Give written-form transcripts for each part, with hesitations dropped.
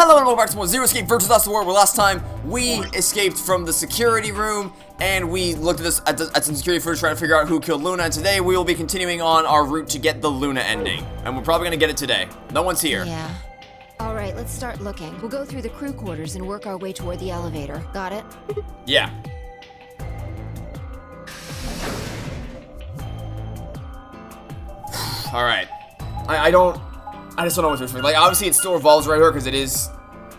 Hello and welcome back to more Zero Escape versus Last War, where last time we escaped from the security room and we looked at some security footage trying to figure out who killed Luna, and today we will be continuing on our route to get the Luna ending. And we're probably gonna get it today. No one's here. Yeah. Alright, let's start looking. We'll go through the crew quarters and work our way toward the elevator. Got it? Yeah. Alright. I just don't know what to expect. Like, obviously it still revolves around her because it is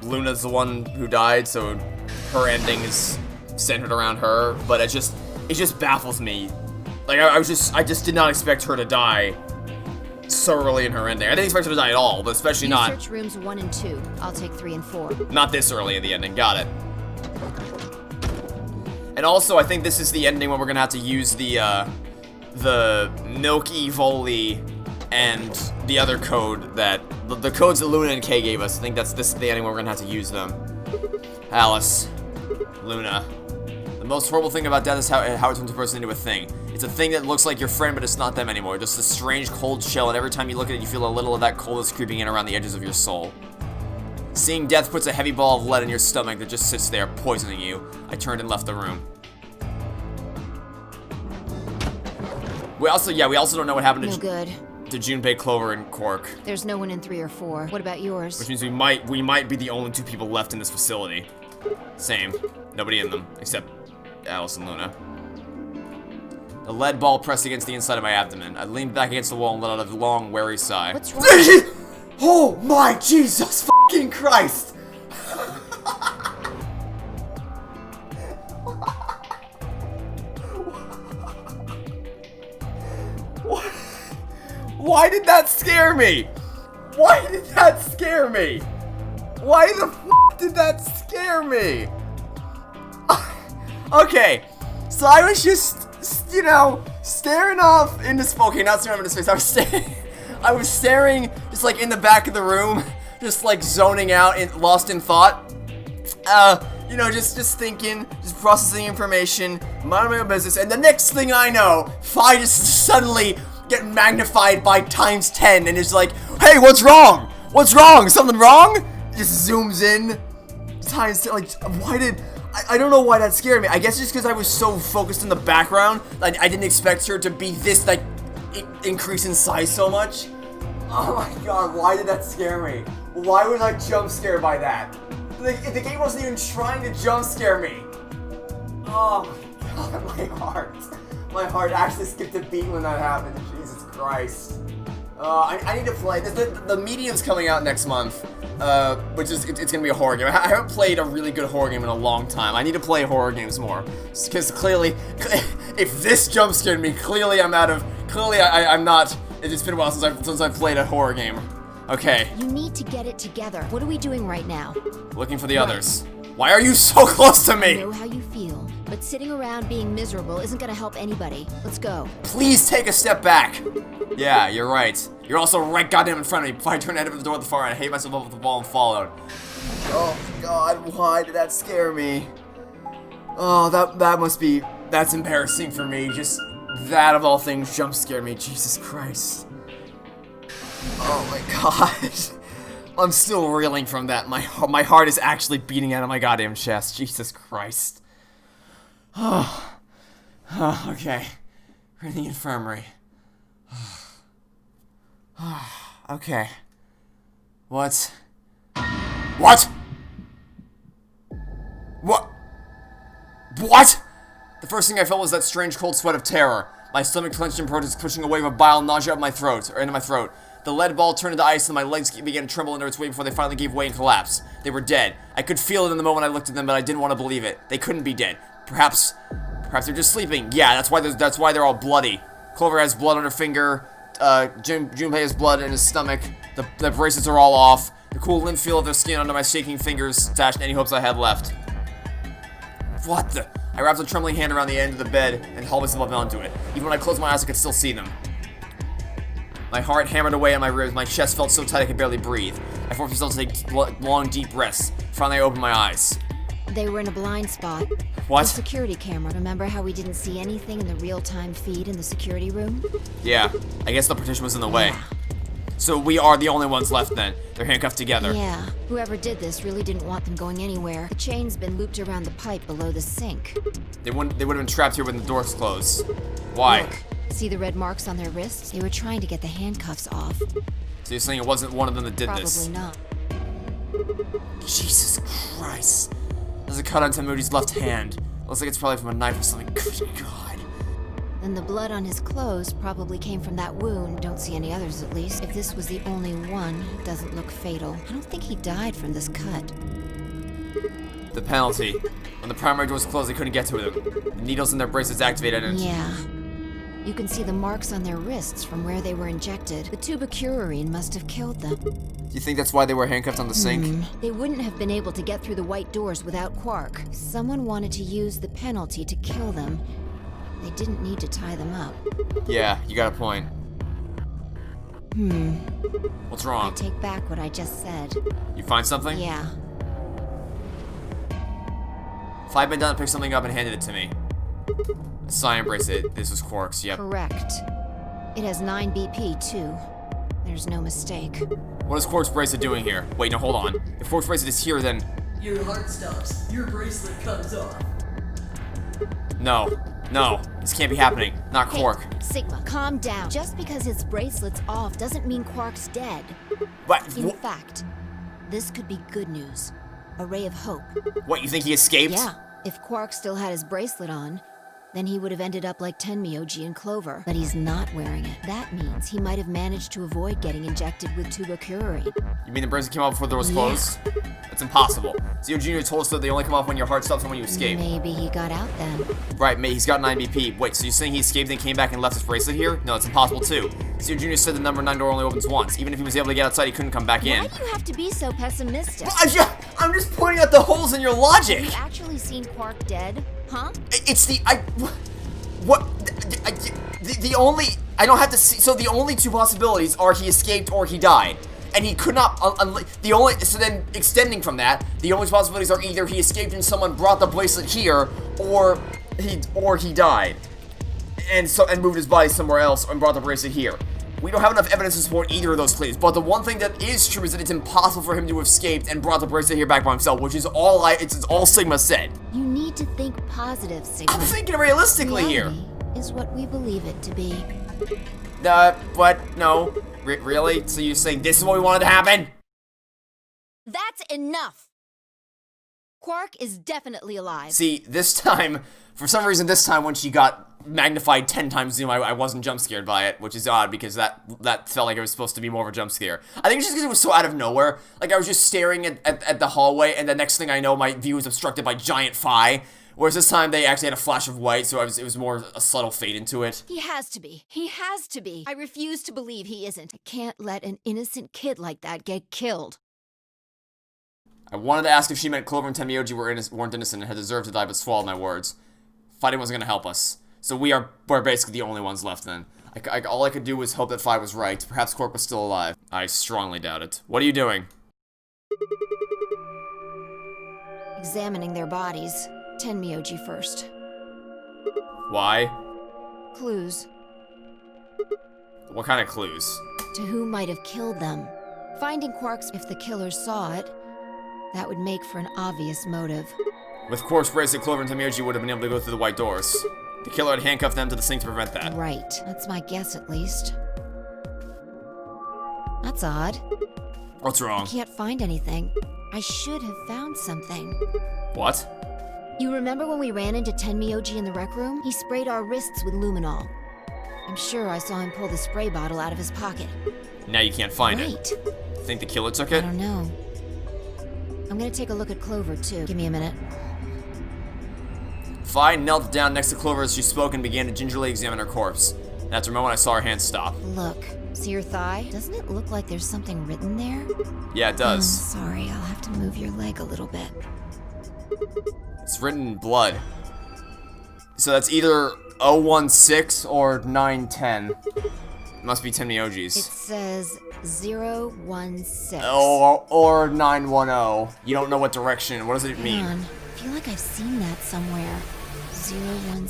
Luna's the one who died, so her ending is centered around her, but it just baffles me. Like, I just did not expect her to die so early in her ending. I didn't expect her to die at all, but especially not. Search rooms 1 and 2. I'll take 3 and 4. Not this early in the ending. Got it. And also, I think this is the ending when we're gonna have to use the Milky Volley and the other code that the codes that Luna and Kay gave us. I think this is the ending where we're gonna have to use them. Alice, Luna. The most horrible thing about death is how it turns a person into a thing. It's a thing that looks like your friend, but it's not them anymore. Just a strange cold shell, and every time you look at it, you feel a little of that coldness creeping in around the edges of your soul. Seeing death puts a heavy ball of lead in your stomach that just sits there, poisoning you. I turned and left the room. We also don't know what happened to No good. to Junpei, Clover, and Quark. There's no one in 3 or 4. What about yours? Which means we might be the only 2 people left in this facility. Same. Nobody in them, except Alice and Luna. The lead ball pressed against the inside of my abdomen. I leaned back against the wall and let out a long, weary sigh. What's wrong? Oh my Jesus fucking Christ! Why did that scare me? Why did that scare me? Why the f did that scare me? Okay, so I was just, you know, staring off into space. Okay, not staring into space. I was staring just like in the back of the room, just like zoning out and lost in thought. You know, just thinking, just processing information, minding my own business, and the next thing I know, I just suddenly get magnified by times 10 and it's like, hey, what's wrong? What's wrong? Something wrong? Just zooms in. Times 10, like, why did... I don't know why that scared me. I guess just because I was so focused in the background, like, I didn't expect her to be this, like, increase in size so much. Oh my god, why did that scare me? Why was I jump scared by that? Like, the game wasn't even trying to jump scare me. Oh my god, my heart. My heart actually skipped a beat when that happened. Jesus Christ. I need to play. The Medium's coming out next month, which is, it's gonna be a horror game. I haven't played a really good horror game in a long time. I need to play horror games more. Because clearly, if this jump scared me, clearly I'm not, it's been a while since I've played a horror game. Okay. You need to get it together. What are we doing right now? Looking for the others. Why are you so close to me? I know how you feel, but sitting around being miserable isn't gonna help anybody. Let's go. Please take a step back. Yeah, you're right. You're also right goddamn in front of me. Before I turned head over the door at the far end, I hate myself up with the ball and followed. Oh god, why did that scare me? Oh, that's embarrassing for me. Just that of all things jump scared me. Jesus Christ. Oh my god. I'm still reeling from that. My heart is actually beating out of my goddamn chest. Jesus Christ. Oh, okay. We're in the infirmary. Okay. What? What? The first thing I felt was that strange cold sweat of terror. My stomach clenched in protest, pushing a wave of bile nausea up my throat, or into my throat. The lead ball turned into ice and my legs began to tremble under its weight before they finally gave way and collapsed. They were dead. I could feel it in the moment I looked at them, but I didn't want to believe it. They couldn't be dead. Perhaps they're just sleeping. Yeah, that's why they're all bloody. Clover has blood on her finger. Junpei has blood in his stomach. The bracelets are all off. The cool lymph feel of their skin under my shaking fingers dashed any hopes I had left. What the? I wrapped a trembling hand around the end of the bed and hauled myself up onto it. Even when I closed my eyes, I could still see them. My heart hammered away on my ribs. My chest felt so tight I could barely breathe. I forced myself to take long, deep breaths. Finally, I opened my eyes. They were in a blind spot. What? The security camera. Remember how we didn't see anything in the real-time feed in the security room? Yeah, I guess the partition was in the way. So we are the only ones left then. They're handcuffed together. Yeah, whoever did this really didn't want them going anywhere. The chain's been looped around the pipe below the sink. They would have been trapped here when the doors closed. Why? Look, see the red marks on their wrists? They were trying to get the handcuffs off. So you're saying it wasn't one of them that did this? Probably not. Jesus Christ. There's a cut on Temuji's left hand. Looks like it's probably from a knife or something. Good God. Then the blood on his clothes probably came from that wound. Don't see any others, at least. If this was the only one, it doesn't look fatal. I don't think he died from this cut. The penalty. When the primary doors closed, they couldn't get to them. The needles in their bracelets activated and... Yeah. You can see the marks on their wrists from where they were injected. The tubocurarine must have killed them. Do you think that's why they were handcuffed on the sink? They wouldn't have been able to get through the white doors without Quark. Someone wanted to use the penalty to kill them. They didn't need to tie them up. Yeah, you got a point. What's I wrong? take back what I just said. You find something? Yeah. If I'd been down to pick something up and handed it to me. A cyan bracelet. This was Quark's, yep. Correct. It has 9 BP, too. There's no mistake. What is Quark's bracelet doing here? Wait, no, hold on. If Quark's bracelet is here, then... Your heart stops. Your bracelet comes off. No. No. This can't be happening. Not Hey, Quark. Sigma, calm down. Just because his bracelet's off doesn't mean Quark's dead. What? In fact, this could be good news. A ray of hope. What, you think he escaped? Yeah. If Quark still had his bracelet on, then he would have ended up like Tenmyoji and Clover. But he's not wearing it. That means he might have managed to avoid getting injected with tubocurarine. You mean the bracelet came off before the door was closed? That's impossible. Zio Jr. told us that they only come off when your heart stops and when you escape. Maybe he got out then. Right, mate, he's got 9 BP. Wait, so you're saying he escaped and came back and left his bracelet here? No, it's impossible too. Zio Jr. said the number 9 door only opens once. Even if he was able to get outside, he couldn't come back in. Why do you have to be so pessimistic? I'm just pointing out the holes in your logic! Have you actually seen Quark dead? Huh? It's the, what, the only, I don't have to see, so the only two possibilities are he escaped or he died. And he could not, so then extending from that, the only possibilities are either he escaped and someone brought the bracelet here, or he died. And moved his body somewhere else and brought the bracelet here. We don't have enough evidence to support either of those claims, but the one thing that is true is that it's impossible for him to have escaped and brought the bracelet here back by himself, which is it's all Sigma said. You need to think positive, Sigma. I'm thinking realistically here. Reality is what we believe it to be. But no. Really? So you're saying this is what we wanted to happen? That's enough! Quark is definitely alive. See, this time, for some reason this time when she got magnified 10 times zoom, I wasn't jump scared by it, which is odd because that felt like it was supposed to be more of a jump scare. I think it's just because it was so out of nowhere. Like I was just staring at the hallway and the next thing I know my view was obstructed by giant phi. Whereas this time they actually had a flash of white, so it was more a subtle fade into it. He has to be. He has to be. I refuse to believe he isn't. I can't let an innocent kid like that get killed. I wanted to ask if she meant Clover and Tenmyoji weren't innocent and had deserved to die, but swallowed my words. Fighting wasn't going to help us. So we're basically the only ones left then. All I could do was hope that Phi was right. Perhaps Quark was still alive. I strongly doubt it. What are you doing? Examining their bodies. Tenmyoji first. Why? Clues. What kind of clues? To who might have killed them. Finding Quark's if the killer saw it, that would make for an obvious motive. With Quark's bracelet, Clover and Tenmyoji would have been able to go through the white doors. The killer had handcuffed them to the sink to prevent that. Right. That's my guess, at least. That's odd. What's wrong? I can't find anything. I should have found something. What? You remember when we ran into Tenmyoji in the rec room? He sprayed our wrists with luminol. I'm sure I saw him pull the spray bottle out of his pocket. Now you can't find it. Wait. Think the killer took I it? don't know. I'm gonna take a look at Clover, too. Give me a minute. Phi knelt down next to Clover as she spoke and began to gingerly examine her corpse. That's the moment I saw her hand stop. Look. See your thigh? Doesn't it look like there's something written there? Yeah, it does. Sorry, I'll have to move your leg a little bit. It's written in blood. So that's either 016 or 910. It must be It Tenmyoji's. says 016. Or 910. You don't know what direction. What does it mean? Hang on. I feel like I've seen that somewhere. 016.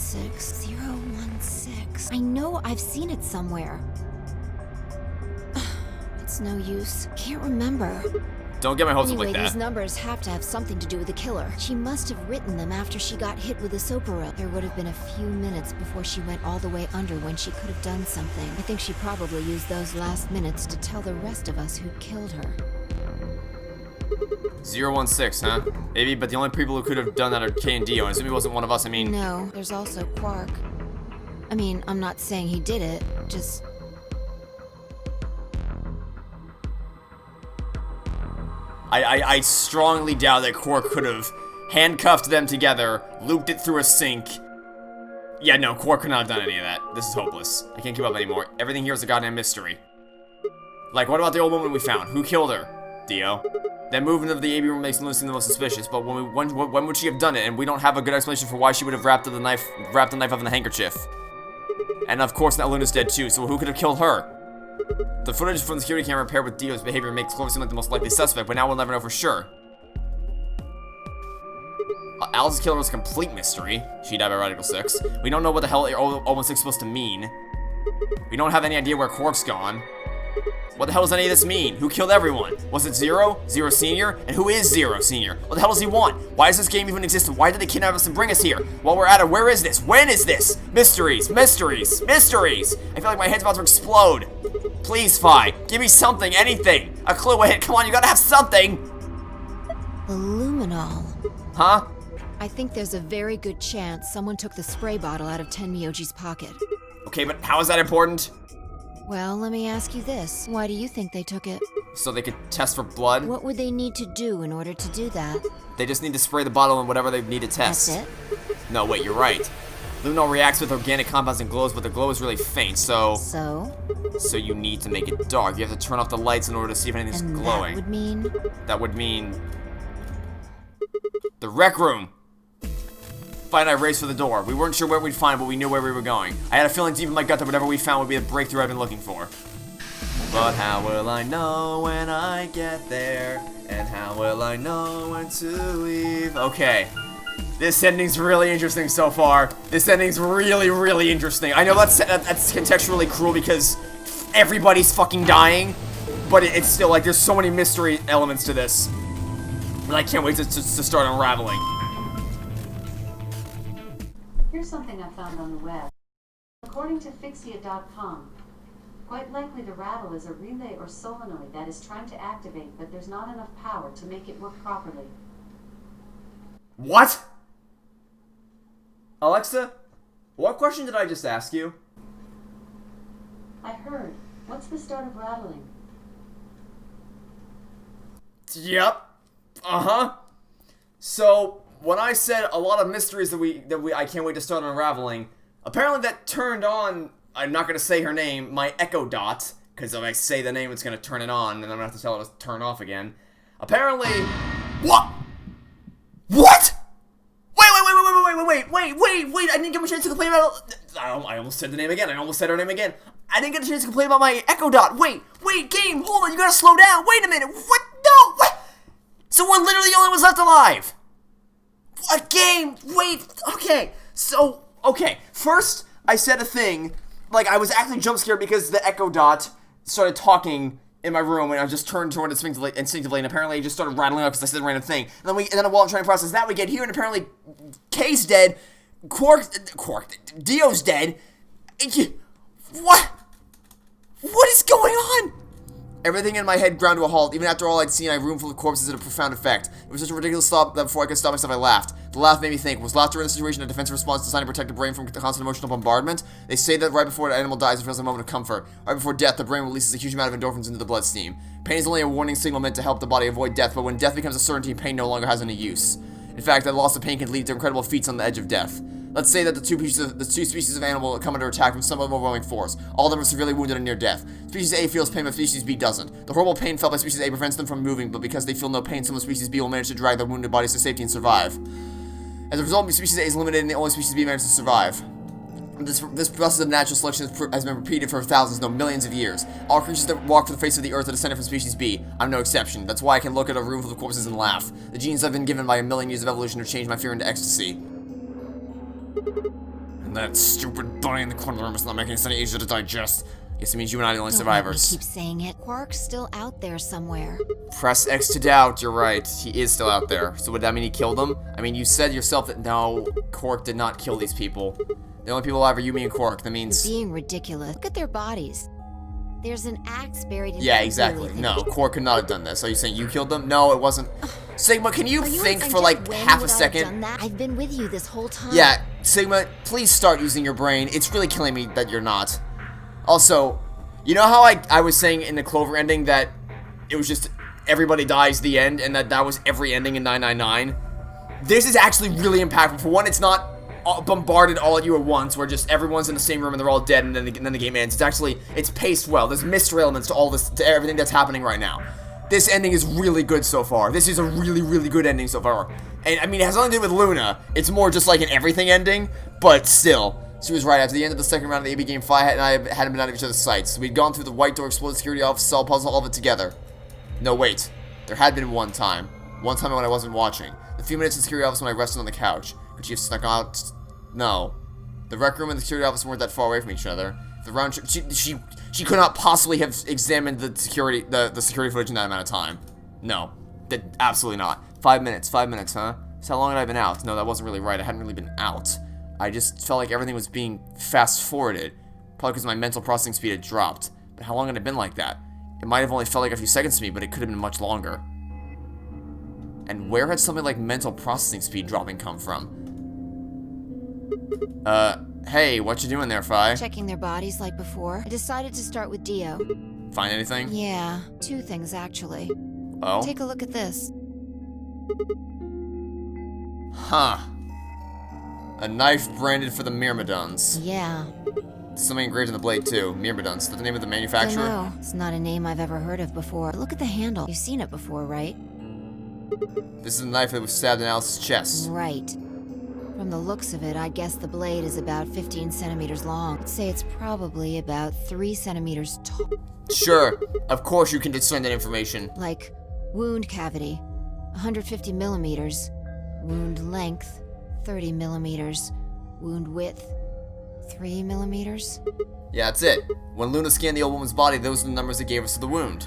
016. I know I've seen it somewhere. It's no use. Can't remember. Don't get my hopes up Anyway, like that. these numbers have to have something to do with the killer. She must have written them after she got hit with the soapera. There would have been a few minutes before she went all the way under when she could have done something. I think she probably used those last minutes to tell the rest of us who killed her. 016, huh? Maybe, but the only people who could have done that are Kay and Dio. And assuming he wasn't one of us, I mean... No, there's also Quark. I mean, I'm not saying he did it, just... I strongly doubt that Quark could have handcuffed them together, looped it through a sink. Yeah, no, Quark could not have done any of that. This is hopeless. I can't keep up anymore. Everything here is a goddamn mystery. Like, what about the old woman we found? Who killed her? Dio. That movement of the AB room makes Luna seem the most suspicious, but when would she have done it? And we don't have a good explanation for why she would have wrapped the knife up in the handkerchief. And of course now Luna's dead too, so who could have killed her? The footage from the security camera paired with Dio's behavior makes Clover seem like the most likely suspect, but now we'll never know for sure. Alice's killer was a complete mystery. She died by Radical 6. We don't know what the hell 016 is supposed to mean. We don't have any idea where Quark's gone. What the hell does any of this mean? Who killed everyone? Was it Zero? Zero Senior? And who is Zero Senior? What the hell does he want? Why does this game even exist? Why did they kidnap us and bring us here? While we're at it, where is this? When is this? Mysteries, mysteries, mysteries! I feel like my head's about to explode. Please, Fi, give me something, anything. A clue, a hint, come on, you gotta have something! The luminol. Huh? I think there's a very good chance someone took the spray bottle out of Tenmyoji's pocket. Okay, but how is that important? Well, let me ask you this. Why do you think they took it? So they could test for blood? What would they need to do in order to do that? They just need to spray the bottle in whatever they need to test. That's it? No, wait, you're right. Luminol reacts with organic compounds and glows, but the glow is really faint, so... So you need to make it dark. You have to turn off the lights in order to see if anything's And glowing. that would mean? That would mean... the rec room! Fi and I raced for the door. We weren't sure where we'd find, but we knew where we were going. I had a feeling deep in my gut that whatever we found would be the breakthrough I've been looking for. But how will I know when I get there? And how will I know when to leave? Okay. This ending's really interesting so far. This ending's really, really interesting. I know that's contextually cruel because everybody's fucking dying, but it's still like there's so many mystery elements to this. And I can't wait to start unraveling. Here's something I found on the web. According to Fixia.com, quite likely the rattle is a relay or solenoid that is trying to activate, but there's not enough power to make it work properly. What? Alexa, what question did I just ask you? I heard. What's the start of rattling? Yep. Uh-huh. So, when I said a lot of mysteries that I can't wait to start unraveling, apparently that turned on, I'm not going to say her name, my Echo Dot, because if I say the name, it's going to turn it on, and I'm going to have to tell it to turn off again. Apparently... What? What? Wait, I didn't get a chance to complain about... I almost said the name again, I almost said her name again. I didn't get a chance to complain about my Echo Dot. Wait, game, hold on, you gotta slow down. Wait a minute, what? No, what? Someone literally only was left alive. What game? Wait, okay. So, okay. First, I said a thing, like I was actually jump scared because the Echo Dot started talking in my room and I just turned toward it instinctively and apparently it just started rattling up because I said a random thing. And then while I'm trying to process that, we get here and apparently Kay's dead, Quark, Dio's dead. What? What is going on? Everything in my head ground to a halt. Even after all I'd seen, I had a room full of corpses had a profound effect. It was such a ridiculous thought that before I could stop myself, I laughed. The laugh made me think, was laughter in this situation a defensive response designed to protect the brain from the constant emotional bombardment? They say that right before an animal dies, it feels a moment of comfort. Right before death, the brain releases a huge amount of endorphins into the bloodstream. Pain is only a warning signal meant to help the body avoid death, but when death becomes a certainty, pain no longer has any use. In fact, that loss of pain can lead to incredible feats on the edge of death. Let's say that the two species of animal come under attack from some overwhelming force. All of them are severely wounded and near death. Species A feels pain, but species B doesn't. The horrible pain felt by species A prevents them from moving, but because they feel no pain, some of species B will manage to drag their wounded bodies to safety and survive. As a result, species A is limited and the only species B manages to survive. This process of natural selection has been repeated for thousands, no millions of years. All creatures that walk the face of the earth are descended from species B. I'm no exception. That's why I can look at a room full of corpses and laugh. The genes I've been given by a million years of evolution have changed my fear into ecstasy. And that stupid bunny in the corner of the room is not making this any easier to digest. Guess it means you and I are the only Don't survivors. let me keep saying it. Quark's still out there somewhere. Press X to doubt, you're right. He is still out there. So would that mean he killed them? I mean, you said yourself that no, Quark did not kill these people. The only people alive are you, me, and Quark. That means... You're being ridiculous. Look at their bodies. There's an axe buried in Yeah, exactly. No, Quark could not have done this. Are you saying you killed them? No, it wasn't. Sigma, can you think for like half a second? I've been with you this whole time. Yeah, Sigma, please start using your brain. It's really killing me that you're not. Also, you know how I was saying in the Clover ending that it was just everybody dies the end and that was every ending in 999? This is actually really impactful. For one, it's not bombarded all at you at once, where just everyone's in the same room and they're all dead and then the game ends. It's paced well. There's mystery elements to all this, to everything that's happening right now. This ending is really good so far. This is a really, really good ending so far. And I mean, it has nothing to do with Luna. It's more just like an everything ending, but still. She was right. After the end of the second round of the AB game, Fi and I hadn't been out of each other's sights. We'd gone through the white door, exploded security office, solved puzzle, all of it together. No, wait. There had been one time. One time when I wasn't watching. The few minutes in the security office when I rested on the couch. Could she have snuck out? No. The rec room and the security office weren't that far away from each other. The round trip, she could not possibly have examined the security footage in that amount of time. No. Absolutely not. 5 minutes, huh? So how long had I been out? No, that wasn't really right. I hadn't really been out. I just felt like everything was being fast-forwarded. Probably because my mental processing speed had dropped. But how long had it been like that? It might have only felt like a few seconds to me, but it could have been much longer. And where had something like mental processing speed dropping come from? Hey, what you doing there, Fi? Checking their bodies like before. I decided to start with Dio. Find anything? Yeah, 2 things actually. Oh? Take a look at this. Huh. A knife branded for the Myrmidons. Yeah. Something engraved on the blade, too. Myrmidons. Is that the name of the manufacturer? No, it's not a name I've ever heard of before. Look at the handle. You've seen it before, right? This is a knife that was stabbed in Alice's chest. Right. From the looks of it, I guess the blade is about 15 centimeters long. I'd say it's probably about 3 centimeters tall. Sure. Of course you can discern that information. Like, wound cavity, 150 millimeters. Wound length, 30 millimeters. Wound width, 3 millimeters. Yeah, that's it. When Luna scanned the old woman's body, those are the numbers it gave us to the wound.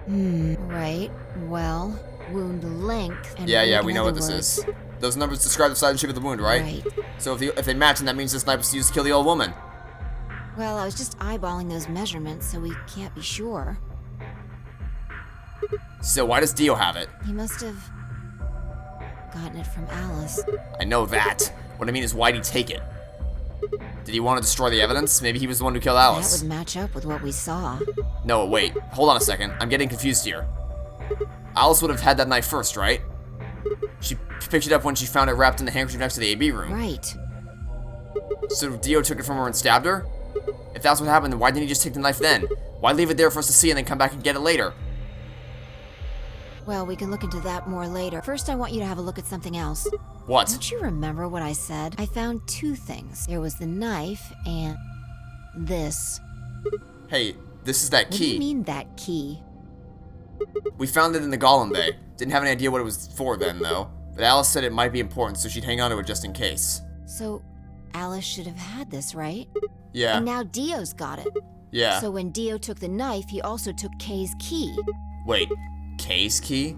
Right. Well, wound length and Yeah, wound we in know other what this words. is. Those numbers describe the size and shape of the wound, right? Right. So if they match, then that means this knife was used to kill the old woman. Well, I was just eyeballing those measurements, so we can't be sure. So why does Dio have it? He must have gotten it from Alice. I know that. What I mean is, why'd he take it? Did he want to destroy the evidence? Maybe he was the one who killed That Alice. would match up with what we saw. No, wait. Hold on a second. I'm getting confused here. Alice would have had that knife first, right? She picked it up when she found it wrapped in the handkerchief next to the AB room. Right. So Dio took it from her and stabbed her? If that's what happened, then why didn't he just take the knife then? Why leave it there for us to see and then come back and get it later? Well, we can look into that more later. First, I want you to have a look at something else. What? Don't you remember what I said? I found 2 things. There was the knife and this. Hey, this is that What do you key. mean, that key? We found it in the Golem Bay. Didn't have any idea what it was for then, though. But Alice said it might be important, so she'd hang on to it just in case. So, Alice should have had this, right? Yeah. And now Dio's got it. Yeah. So when Dio took the knife, he also took Kay's key. Wait, Kay's key?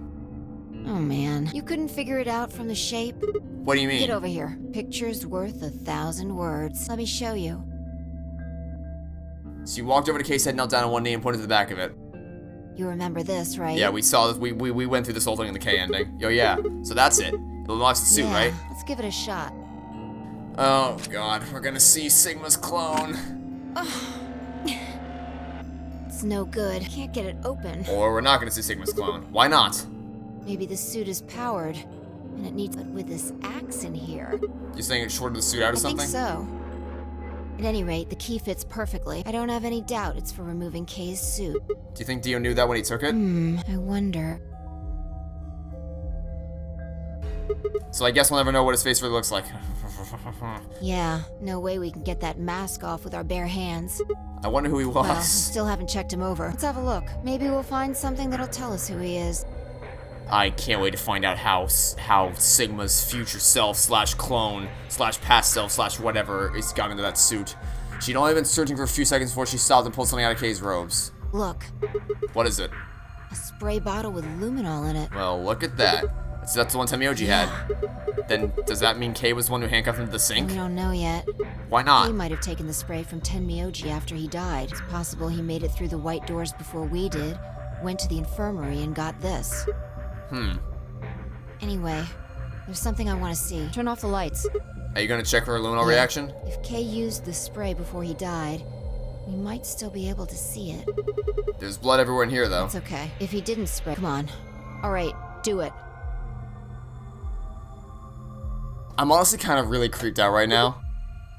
Oh man, you couldn't figure it out from the shape? What do you mean? Get over here. Picture's worth 1,000 words. Let me show you. So you walked over to Kay's head, knelt down on one knee, and pointed to the back of it. You remember this, right? Yeah, we saw this. We went through this whole thing in the K ending. Yo, yeah. So that's it. It unlocks the suit, Yeah, right? let's give it a shot. Oh god, we're gonna see Sigma's clone. It's no good. Can't get it open. Or we're not gonna see Sigma's clone. Why not? Maybe the suit is powered, and it needs it with this axe in here. You're saying it shorted the suit out or I something? think so. At any rate, the key fits perfectly. I don't have any doubt it's for removing Kay's suit. Do you think Dio knew that when he took it? I wonder. So I guess we'll never know what his face really looks like. Yeah, no way we can get that mask off with our bare hands. I wonder who he was. Well, still haven't checked him over. Let's have a look. Maybe we'll find something that'll tell us who he is. I can't wait to find out how Sigma's future self / clone / past self / whatever is got into that suit. She'd only been searching for a few seconds before she stopped and pulled something out of Kay's robes. Look, What is it? a spray bottle with luminol in it. Well, look at that. That's the one Temioji had. Then, does that mean Kay was the one who handcuffed him to the sink? We don't know yet. Why not? He might have taken the spray from Tenmyoji after he died. It's possible he made it through the white doors before we did, went to the infirmary and got this. Anyway, there's something I want to see. Turn off the lights. Are you gonna check for a luminol reaction? If Kay used the spray before he died, we might still be able to see it. There's blood everywhere in here, though. It's okay. If he didn't spray, come on. Alright, do it. I'm honestly kind of really creeped out right now.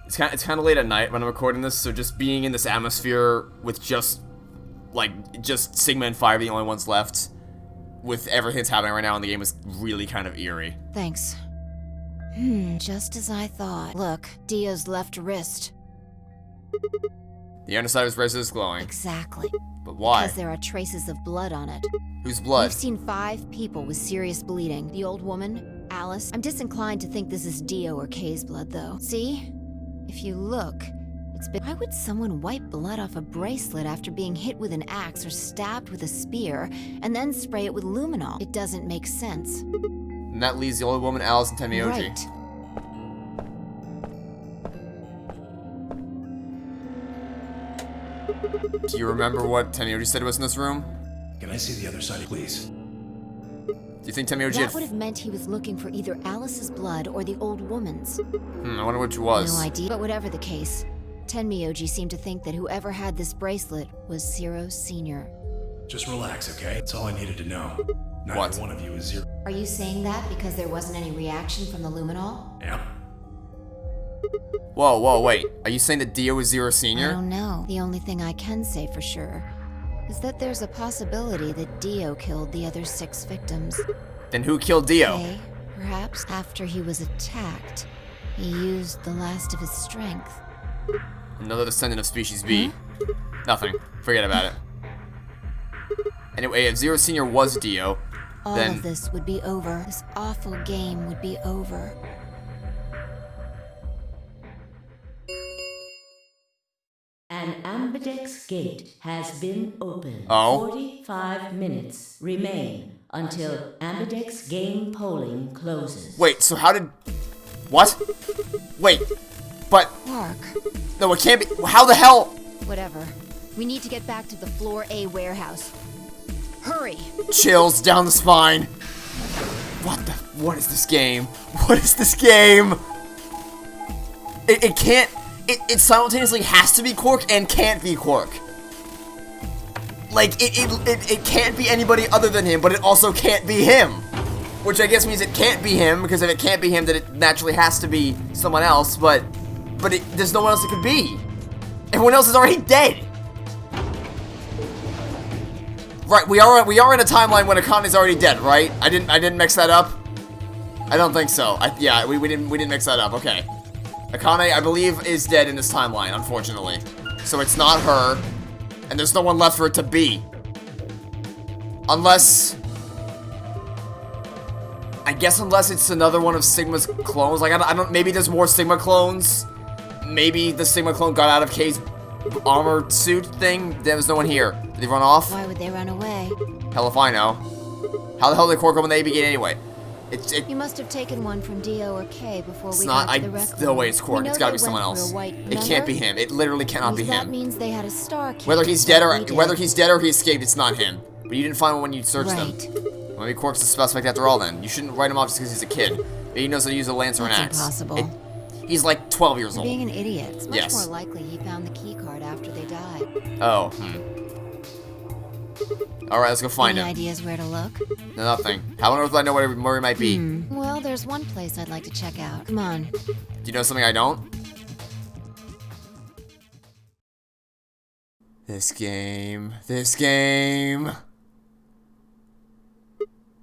It's kind of late at night when I'm recording this, so just being in this atmosphere with just Sigma and Fire the only ones left, with everything that's happening right now in the game, is really kind of eerie. Thanks. Just as I thought. Look, Dio's left wrist. The underside of his bracelet is glowing. Exactly. But why? Because there are traces of blood on it. Whose blood? We've seen 5 people with serious bleeding. The old woman, Alice. I'm disinclined to think this is Dio or Kay's blood, though. See? If you look, it's been... Why would someone wipe blood off a bracelet after being hit with an axe or stabbed with a spear, and then spray it with luminol? It doesn't make sense. And that leaves the old woman, Alice, and Temioji. Right. Do you remember what Temioji said was in this room? Can I see the other side, please? Do you think Temioji That would have meant he was looking for either Alice's blood or the old woman's. I wonder which was. No idea. But whatever the case, Tenmyoji seemed to think that whoever had this bracelet was Zero Senior. Just relax, okay? That's all I needed to know. Neither What? one of you is Zero. Are you saying that because there wasn't any reaction from the luminol? Yeah. Whoa, wait. Are you saying that Dio was Zero I Senior? don't know. The only thing I can say for sure is that there's a possibility that Dio killed the other 6 victims. Then who killed Dio? Okay, perhaps after he was attacked, he used the last of his strength. Another descendant of Species B. Nothing. Forget about it. Anyway, if Zero Senior was Dio, All then... of this would be over. This awful game would be over. An ambidex gate has been opened. Oh? 45 minutes remain until ambidex game polling closes. Wait, so how did... What? Wait, but... Mark. No, it can't be... How the hell... Whatever. We need to get back to the Floor A warehouse. Hurry! Chills down the spine. What is this game? What is this game? It can't... It simultaneously has to be Quark and can't be Quark. Like, it can't be anybody other than him, but it also can't be him. Which I guess means it can't be him, because if it can't be him, then it naturally has to be someone else, but there's no one else it could be. Everyone else is already dead. Right, we are in a timeline when Akane's already dead, right? I didn't mix that up. I don't think so. Yeah, we didn't mix that up. Okay. Akane, I believe, is dead in this timeline, unfortunately. So it's not her, and there's no one left for it to be. Unless... I guess unless it's another one of Sigma's clones. Like, I don't maybe there's more Sigma clones. Maybe the Sigma clone got out of Kay's armor suit thing. There's no one here. Did they run off? Why would they run away? Hell if I know. How the hell did Quark open the AB gate anyway? You must have taken one from Dio or Kay before It's we not, got to the rec no room. way, it's Quark. We know It's gotta they be someone went through else. a white, It can't be him. It literally cannot be That him. means they had a star key. Whether he's just dead like we or did. he escaped, it's not him. But you didn't find one when you searched Right. them. Maybe Quark's the suspect after all. Then you shouldn't write him off just because he's a kid. Maybe he knows how to use a lance or an That's axe. impossible. He's like 12 years old. Being an idiot. It's much Yes. more likely he found the key card after they died. Oh. All right, let's go find Any him. ideas where to look? No, nothing. How on earth do I know where he might be? Well, there's one place I'd like to check out. Come on. Do you know something I don't? This game.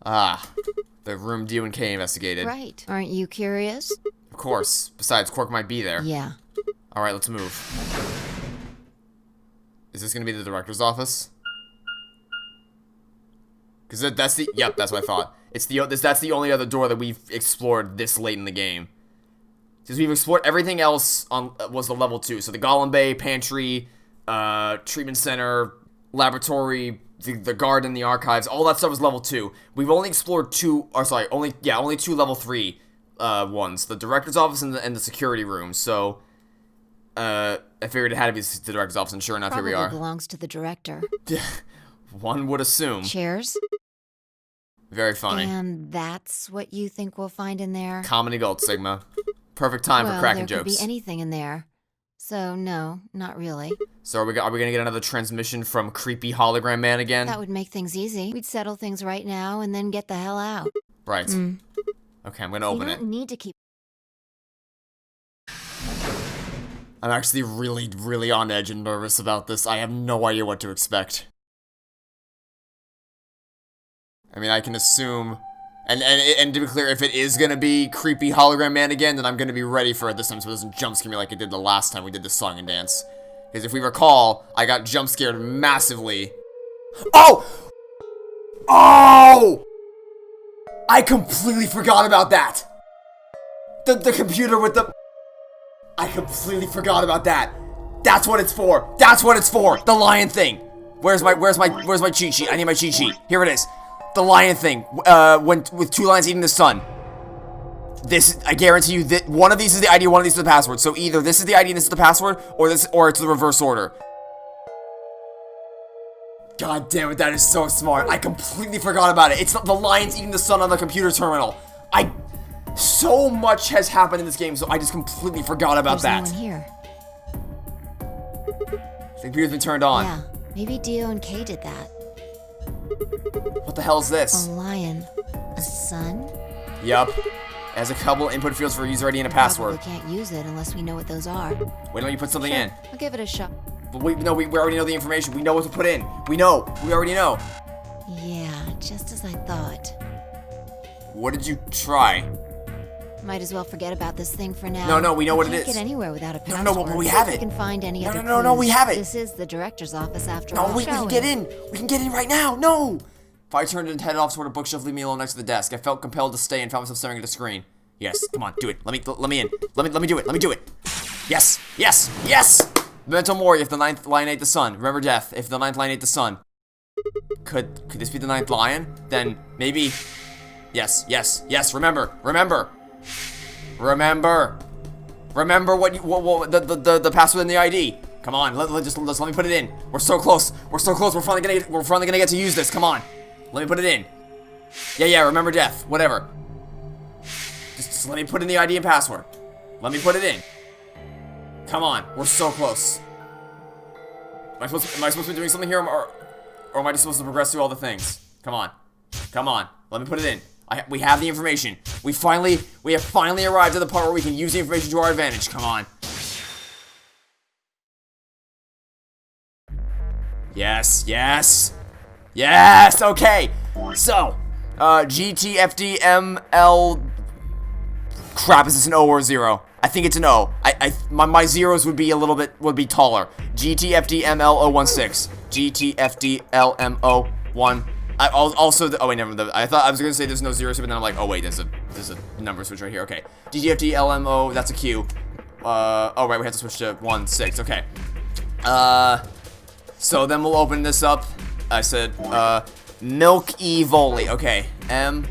Ah, the room Dio and Kay investigated. Right. Aren't you curious? Of course. Besides, Quark might be there. Yeah. All right, let's move. Is this gonna be the director's office? Because that's the... Yep, that's what I thought. That's the only other door that we've explored this late in the game. Because we've explored everything else on was the level 2. So the Golem Bay, Pantry, Treatment Center, Laboratory, the Garden, the Archives, all that stuff was level 2. We've only explored only 2 level 3 ones. The Director's Office and the Security Room. So, I figured it had to be the Director's Office, and sure enough, Probably here we are. belongs to the director. One would assume. Chairs? Very funny. And that's what you think we'll find in there? Comedy Gold, Sigma. Perfect time for cracking there jokes. Could be anything in there. So, no, not really. So are we gonna get another transmission from creepy hologram man again? That would make things easy. We'd settle things right now and then get the hell out. Right. Okay, I'm gonna open it. You don't need to keep... I'm actually really, really on edge and nervous about this. I have no idea what to expect. I mean, I can assume... And to be clear, if it is gonna be creepy hologram man again, then I'm gonna be ready for it this time so it doesn't jump scare me like it did the last time we did this song and dance. Because if we recall, I got jump scared massively. Oh! Oh! I completely forgot about that! The computer with the... I completely forgot about that. That's what it's for. That's what it's for. The lion thing. Where's my cheat sheet? I need my cheat sheet. Here it is. The lion thing. With 2 lions eating the sun. This, I guarantee you that one of these is the ID, one of these is the password. So either this is the ID and this is the password, or it's the reverse order. God damn it, that is so smart. I completely forgot about it. It's the lions eating the sun on the computer terminal. So much has happened in this game, so I just completely forgot about that. There's no one here. The computer's been turned on. Yeah, maybe Dio and Kay did that. What the hell is this? A lion. A sun? Yup. It has a couple input fields for user ID and a password. We can't use it unless we know what those are. Wait till you put something in. I'll give it a shot. But we already know the information. We know what to put in. We already know. Yeah, just as I thought. What did you try? Might as well forget about this thing for now. No, we know what it Can't is. get anywhere without a password. No, but we have it. We can find any other No, clues. we have it. This is the director's office after all. No, we can get in. We can get in right now. No. If I turned and headed off toward a bookshelf, leave me alone next to the desk. I felt compelled to stay and found myself staring at the screen. Yes, come on, do it. Let me in. Let me do it. Let me do it. Yes. Memento mori. If the 9th lion ate the sun. Remember death. If the 9th lion ate the sun. Could this be the 9th lion? Then maybe. Yes. Remember what the password and the ID. Come on, let me put it in. We're so close. We're finally gonna get to use this. Come on, let me put it in. Yeah. Remember death. Whatever. Just let me put in the ID and password. Let me put it in. Come on, we're so close. Am I supposed to be doing something here, or am I just supposed to progress through all the things? Come on. Let me put it in. We have the information. We have finally arrived at the part where we can use the information to our advantage. Come on. Yes. Okay. So, GTFDML. Crap, is this an O or a 0? I think it's an O. My zeros would be taller. GTFDML016. GTFDLMO1. Oh wait, never mind. I thought I was gonna say there's no zeros, but then I'm like, oh wait, there's a number switch right here. Okay, GTFDLMO, that's a Q. Oh right, we have to switch to 16. Okay. So then we'll open this up. I said, Milk Evoli. Okay, can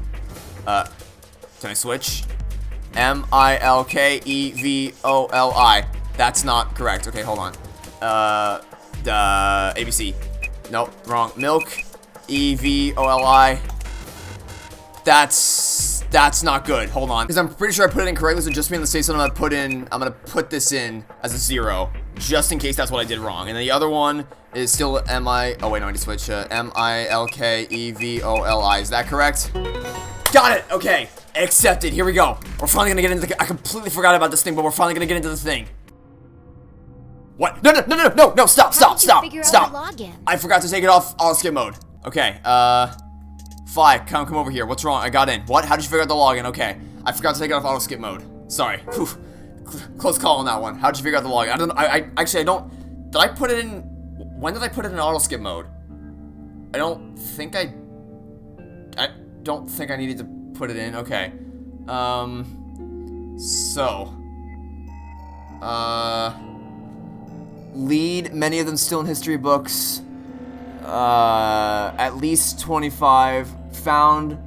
I switch? MILKEVOLI. That's not correct. Okay, hold on. ABC. Nope, wrong. Milk EVOLI. That's not good. Hold on, because I'm pretty sure I put it in correctly. So just to be on the safe side, I'm gonna put this in as a 0, just in case that's what I did wrong. And then the other one is still oh wait, no, I need to switch. MILKEVOLI. Is that correct? Got it. Okay, accepted. Here we go. We're finally gonna get into I completely forgot about this thing, but we're finally gonna get into the thing. What? No, stop. I forgot to take it off auto skip mode. Okay, Fly, come over here. What's wrong? I got in. What? How did you figure out the login? Okay, I forgot to take it off auto skip mode. Sorry. Whew. Close call on that one. How did you figure out the login? I don't. Did I put it in? When did I put it in auto skip mode? I don't think I needed to put it in. Okay. So Lead, many of them still in history books. At least 25. Found,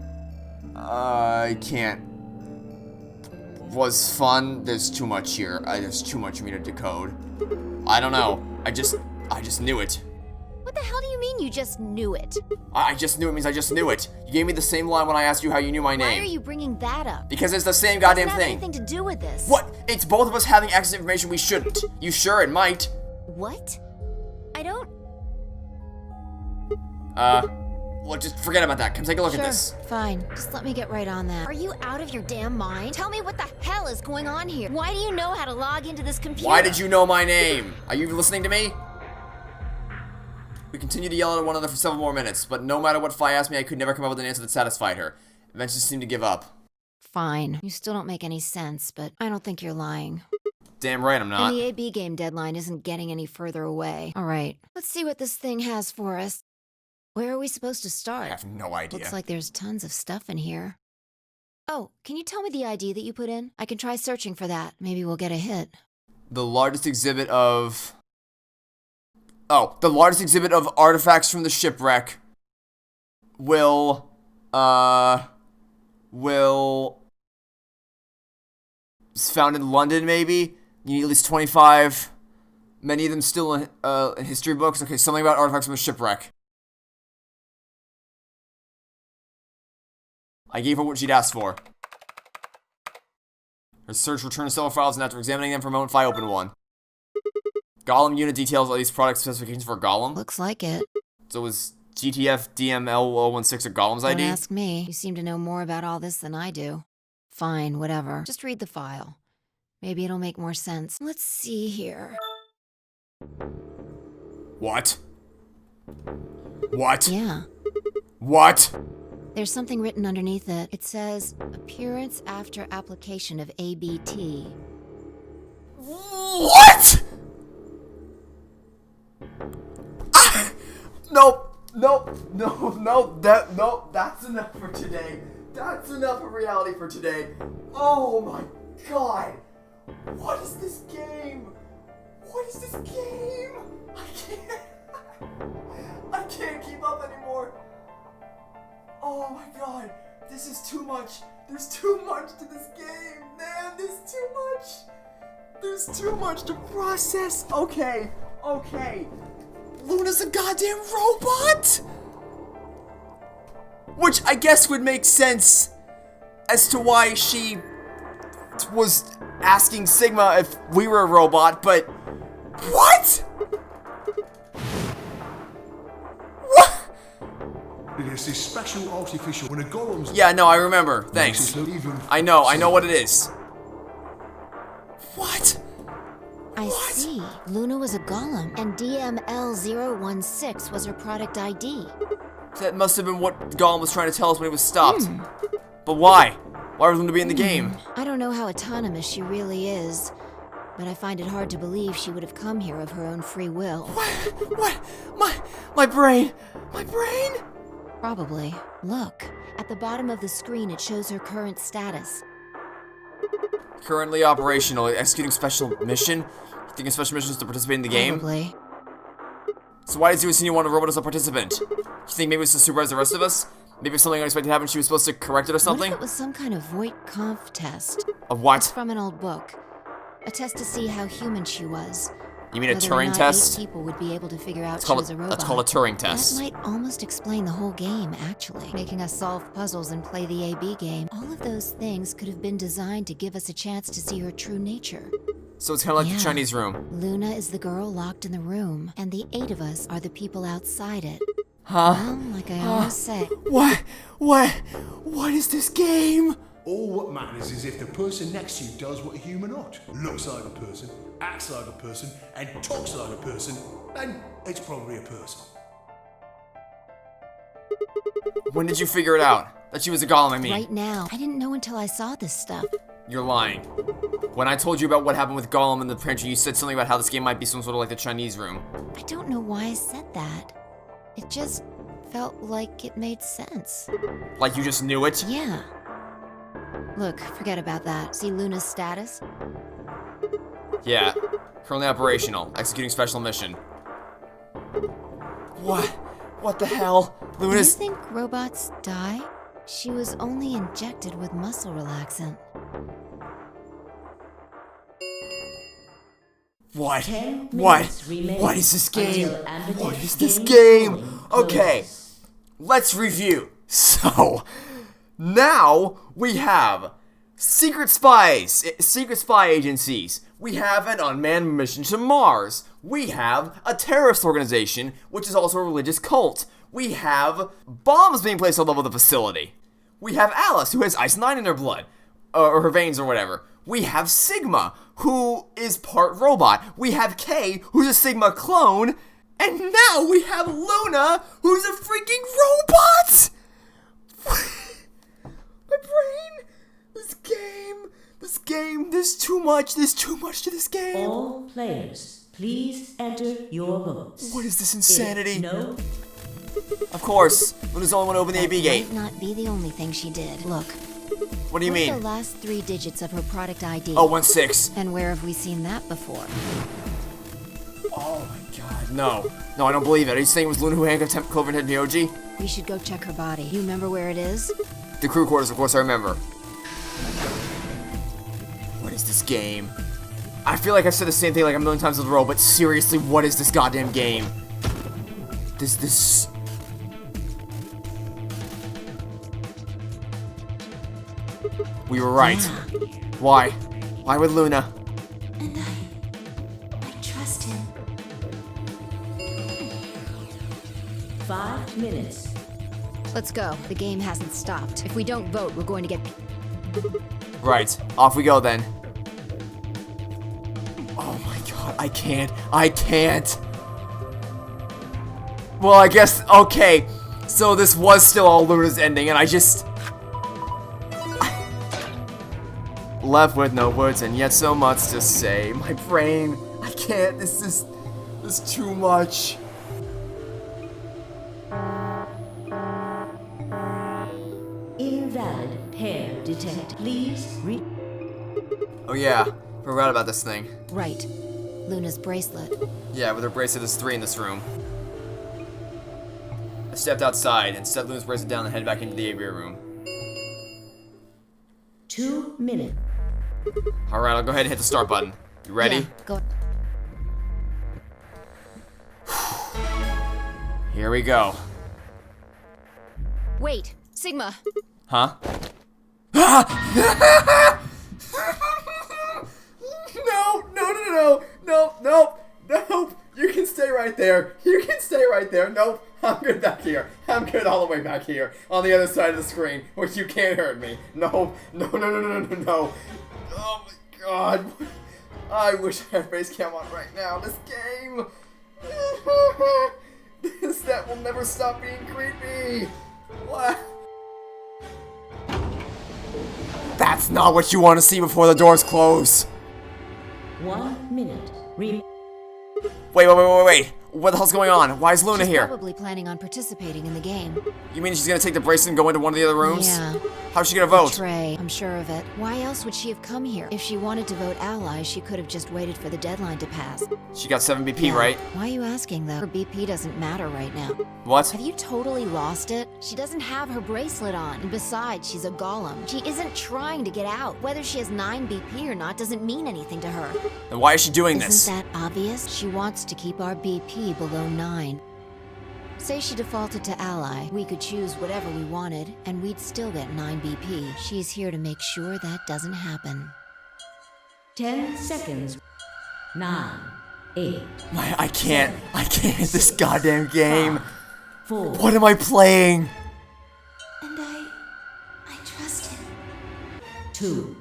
I can't. Was fun. There's too much here. There's too much for me to decode. I don't know. I just knew it. What the hell do you mean you just knew it? I just knew it means I just knew it. You gave me the same line when I asked you how you knew my name. Why are you bringing that up? Because it's the same goddamn Doesn't have thing. anything to do with this. What? It's both of us having access to information we shouldn't. You sure? It might. What? I don't... Well, just forget about that. Come take a look Sure, at this. fine. Just let me get right on that. Are you out of your damn mind? Tell me what the hell is going on here. Why do you know how to log into this computer? Why did you know my name? Are you listening to me? We continued to yell at one another for several more minutes, but no matter what Fi asked me, I could never come up with an answer that satisfied her. Eventually, she seemed to give up. Fine. You still don't make any sense, but I don't think you're lying. Damn right I'm not. And the AB game deadline isn't getting any further away. All right, let's see what this thing has for us. Where are we supposed to start? I have no idea. Looks like there's tons of stuff in here. Oh, can you tell me the ID that you put in? I can try searching for that. Maybe we'll get a hit. The largest exhibit of... Oh, the largest exhibit of artifacts from the shipwreck will... It's found in London, maybe? You need at least 25. Many of them still in history books. Okay, something about artifacts from the shipwreck. I gave her what she'd asked for. Her search returned several files, and after examining them for a moment, Fi opened one. Gollum unit details all these product specifications for Gollum. Looks like it. So was GTF DML016 a Gollum's ID? Don't ask me. You seem to know more about all this than I do. Fine, whatever. Just read the file. Maybe it'll make more sense. Let's see here. What? What? Yeah. What? There's something written underneath it. It says, appearance after application of ABT. What? Ah! Nope. That's enough for today. That's enough of reality for today. Oh my god. What is this game? What is this game? I can't keep up anymore. Oh my god, this is too much. There's too much to this game, man. There's too much. There's too much to process. Okay. Luna's a goddamn robot? Which I guess would make sense as to why she was asking Sigma if we were a robot, but what? It's this special artificial when a golem's... Yeah, no, I remember. Thanks. I know what it is. What? I see. Luna was a golem, and DML016 was her product ID. That must have been what Gollum was trying to tell us when he was stopped. But why? Why was Luna be in the game? I don't know how autonomous she really is, but I find it hard to believe she would have come here of her own free will. What? My brain? My brain? Probably. Look, at the bottom of the screen it shows her current status. Currently operational, executing special mission? You think a special mission is to participate in the game? Probably. So why does Zero want a robot as a participant? You think maybe it was to supervise the rest of us? Maybe if something unexpected happened, she was supposed to correct it or something? What if it was some kind of Voight-Kampff test? A what? It's from an old book. A test to see how human she was. You mean a Whether or Turing not test? 8 people would be able to figure out It's she called was a robot. that's called a Turing test. That might almost explain the whole game, actually. Making us solve puzzles and play the AB game. All of those things could have been designed to give us a chance to see her true nature. So it's kind of like Yeah. the Chinese room. Luna is the girl locked in the room, and the 8 of us are the people outside it. Huh? Well, like I always say. What is this game? All what matters is if the person next to you does what a human ought. Looks like a person, acts like a person, and talks like a person, then it's probably a person. When did you figure it out? That she was a golem, I mean. Right now. I didn't know until I saw this stuff. You're lying. When I told you about what happened with Gollum in the pantry, you said something about how this game might be some sort of like the Chinese room. I don't know why I said that. It just felt like it made sense. Like you just knew it? Yeah. Look, forget about that. See Luna's status? Yeah. Currently operational. Executing special mission. What? What the hell? Do you Luna's... think robots die? She was only injected with muscle relaxant. What? 10 What? minutes remain What is this game? until Ambidex What is this game game? polling Okay, closes. let's review. So, now we have secret spies, secret spy agencies. We have an unmanned mission to Mars. We have a terrorist organization, which is also a religious cult. We have bombs being placed all over the facility. We have Alice, who has Ice-9 in her blood, or her veins or whatever. We have Sigma, who is part robot. We have Kay, who's a Sigma clone. And now we have Luna, who's a freaking robot! My brain! This game, there's too much to this game. All players, please enter your votes. What is this insanity? If no, Of course, Luna's the only one to open the AB gate. Might not be the only thing she did. Look, What do you what's mean? the last 3 digits of her product ID? Oh, 16. And where have we seen that before? Oh my god, no. No, I don't believe it. Are you saying it was Luna who handcuffed Clover and Head Myoji? We should go check her body. You remember where it is? The crew quarters, of course, I remember. What is this game? I feel like I've said the same thing like a million times in a row, but seriously, what is this goddamn game? This... We were right. Why? Why with Luna? And I trust him. 5 minutes. Let's go. The game hasn't stopped. If we don't vote, we're going to get... Right. Off we go then. Oh my god, I can't. Well, I guess, okay. So this was still all Luna's ending, and I just... Left with no words and yet so much to say. My brain, I can't. This is too much. Invalid pair detected. Please read. Oh yeah, forgot about this thing. Right. Luna's bracelet. Yeah, with her bracelet, there's 3 in this room. I stepped outside and set Luna's bracelet down and headed back into the aviary room. 2 minutes. Alright, I'll go ahead and hit the start button. You ready? Yeah, go. Here we go. Wait, Sigma. Huh? No. You can stay right there. Nope. I'm good back here. I'm good all the way back here on the other side of the screen where you can't hurt me. No. Oh my god. I wish I had face cam on right now. This game. That will never stop being creepy. What? That's not what you want to see before the doors close. 1 minute. Wait. What the hell's going on? Why is Luna She's here? probably planning on participating in the game. You mean she's gonna take the bracelet and go into one of the other rooms? Yeah. How's she gonna vote? Trey, I'm sure of it. Why else would she have come here? If she wanted to vote allies, she could have just waited for the deadline to pass. She got 7 BP, Yeah. right? Why are you asking, though? Her BP doesn't matter right now. What? Have you totally lost it? She doesn't have her bracelet on. And besides, she's a golem. She isn't trying to get out. Whether she has 9 BP or not doesn't mean anything to her. Then why is she doing this? Isn't that obvious? She wants to keep our BP below 9. Say she defaulted to ally, we could choose whatever we wanted, and we'd still get 9 BP. She's here to make sure that doesn't happen. 10 seconds. 9, 8. I can't. This goddamn game. 4. What am I playing? And I trust him. 2,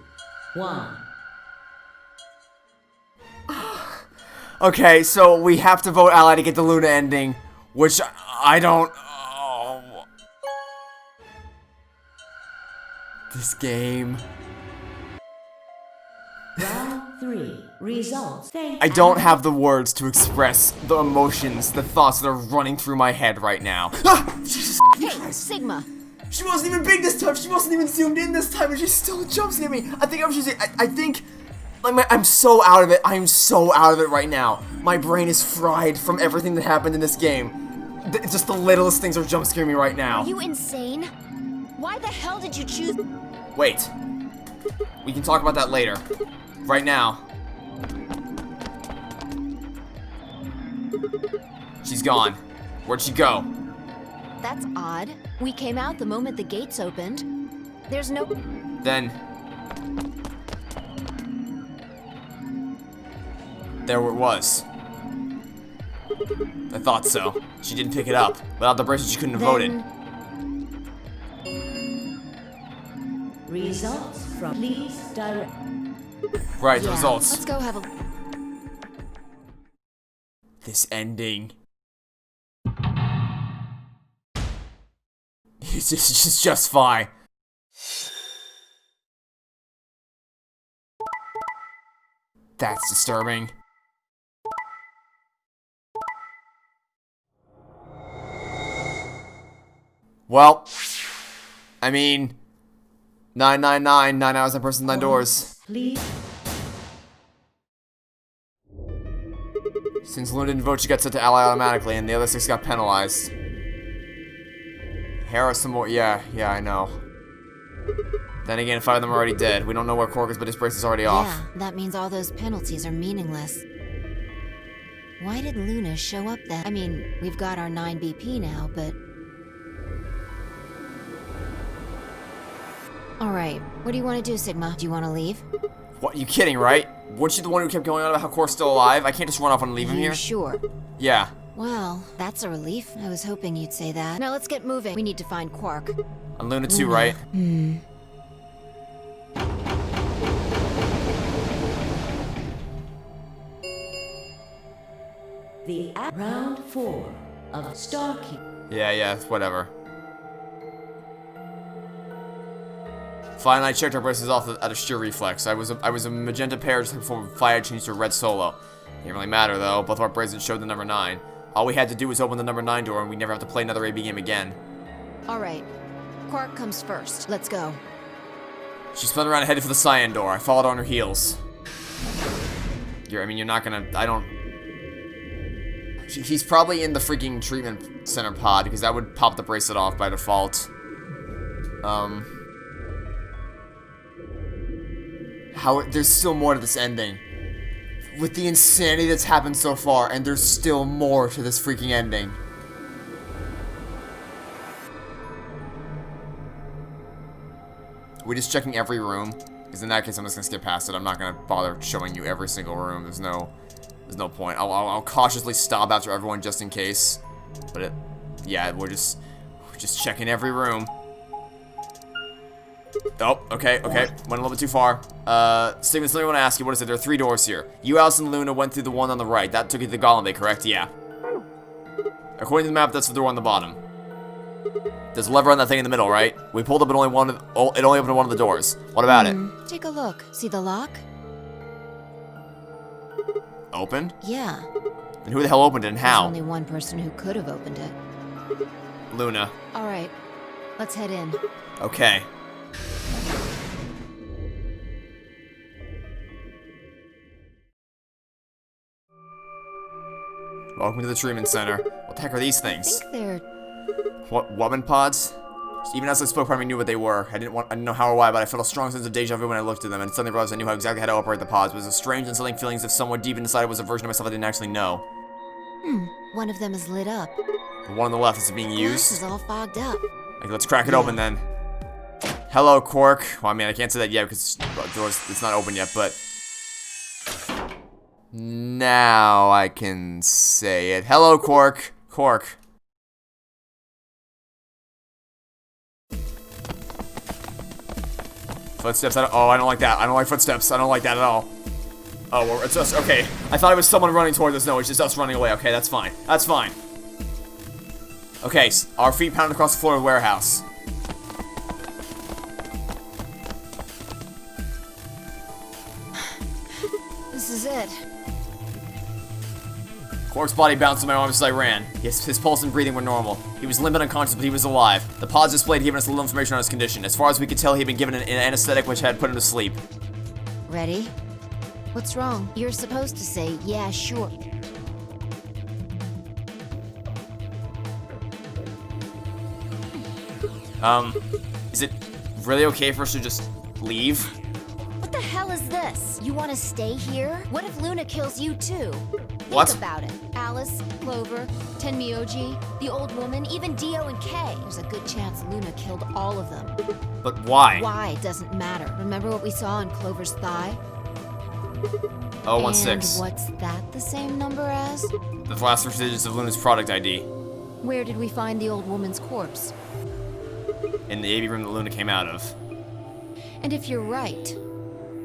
1. Okay, so we have to vote ally to get the Luna ending, which I don't... Oh. This game... Round 3. Results. I don't have the words to express the emotions, the thoughts that are running through my head right now. Ah! Jesus Hey, Christ. Sigma! She wasn't even big this time. She wasn't even zoomed in this time, and she still jumps at me. I think I was just... I think... I'm so out of it. I'm so out of it right now. My brain is fried from everything that happened in this game. Just the littlest things are jump scaring me right now. Are you insane? Why the hell did you choose? Wait. We can talk about that later. Right now. She's gone. Where'd she go? That's odd. We came out the moment the gates opened. There's no... Then... there it was. I thought so. She didn't pick it up. Without the bracelet, she couldn't have voted. Results from please direct. Right, the Yeah, results. let's go have a... This ending. It's just fine. That's disturbing. Well, I mean, 999, 9 hours, 9 persons, 9 doors. Please. Since Luna didn't vote, she got sent to ally automatically, and the other 6 got penalized. Here are some more. Yeah, I know. Then again, 5 of them are already dead. We don't know where Cork is, but his brace is already off. Yeah, that means all those penalties are meaningless. Why did Luna show up then? I mean, we've got our 9 BP now, but... Alright, what do you want to do, Sigma? Do you want to leave? What, you kidding, right? Weren't you the one who kept going on about how Cork's still alive? I can't just run off and leave him here. Sure? Yeah. Well, that's a relief. I was hoping you'd say that. Now let's get moving. We need to find Quark. And Luna too, right? The round 4 of Starkeep. Yeah, whatever. Fine, I checked our braces off out of sheer reflex. I was a magenta pair just before Fire changed to a red solo. Didn't really matter though, both of our bracelets showed the number 9. All we had to do was open the number 9 door and we never have to play another AB game again. Alright, Quark comes first. Let's go. She spun around and headed for the cyan door. I followed on her heels. You're not gonna, he's probably in the freaking treatment center pod because that would pop the bracelet off by default. There's still more to this ending. With the insanity that's happened so far, and there's still more to this freaking ending. We're just checking every room, because in that case I'm just gonna skip past it. I'm not gonna bother showing you every single room. There's no point. I'll cautiously stop after everyone just in case. But yeah, we're just checking every room. Oh, okay. Went a little bit too far. Sigma, something I want to ask you. What is it? There are 3 doors here. You, Alice, and Luna went through the one on the right. That took you to the Golem Bay, correct? Yeah. According to the map, that's the door on the bottom. There's a lever on that thing in the middle, right? We pulled up and it only opened one of the doors. What about it? Take a look. See the lock? Opened? Yeah. And who the hell opened it and how? There's only one person who could have opened it. Luna. Alright, let's head in. Okay. Welcome to the treatment center. What the heck are these I things? think they're... What, woman pods? Even as I spoke, I knew what they were. I didn't know how or why, but I felt a strong sense of deja vu when I looked at them, and suddenly realized I knew exactly how to operate the pods. It was a strange and unsettling feeling as if someone deep inside was a version of myself I didn't actually know. One of them is lit up. The one on the left is being Glass used. is all fogged up. Okay, let's crack it open then. Hello, Quark. Well, I mean, I can't say that yet because it's not open yet, but... now I can say it. Hello, Quark. Quark. Footsteps. I don't like that. I don't like footsteps. I don't like that at all. Oh, well, it's us. Okay. I thought it was someone running towards us. No, it's just us running away. Okay, that's fine. That's fine. Okay, our feet pounded across the floor of the warehouse. This is it. Quark's body bounced on my arms as I ran. His pulse and breathing were normal. He was limp and unconscious, but he was alive. The pods displayed giving us a little information on his condition. As far as we could tell, he had been given an anesthetic which had put him to sleep. Ready? What's wrong? You're supposed to say, yeah, sure. Is it really okay for us to just leave? What the hell is this? You want to stay here? What if Luna kills you too? What? Think about it. Alice, Clover, Tenmyoji, the old woman, even Dio and Kay. There's a good chance Luna killed all of them. But why? Why doesn't matter. Remember what we saw on Clover's thigh? 016. And what's that the same number as? The last 3 digits of Luna's product ID. Where did we find the old woman's corpse? In the AB room that Luna came out of. And if you're right,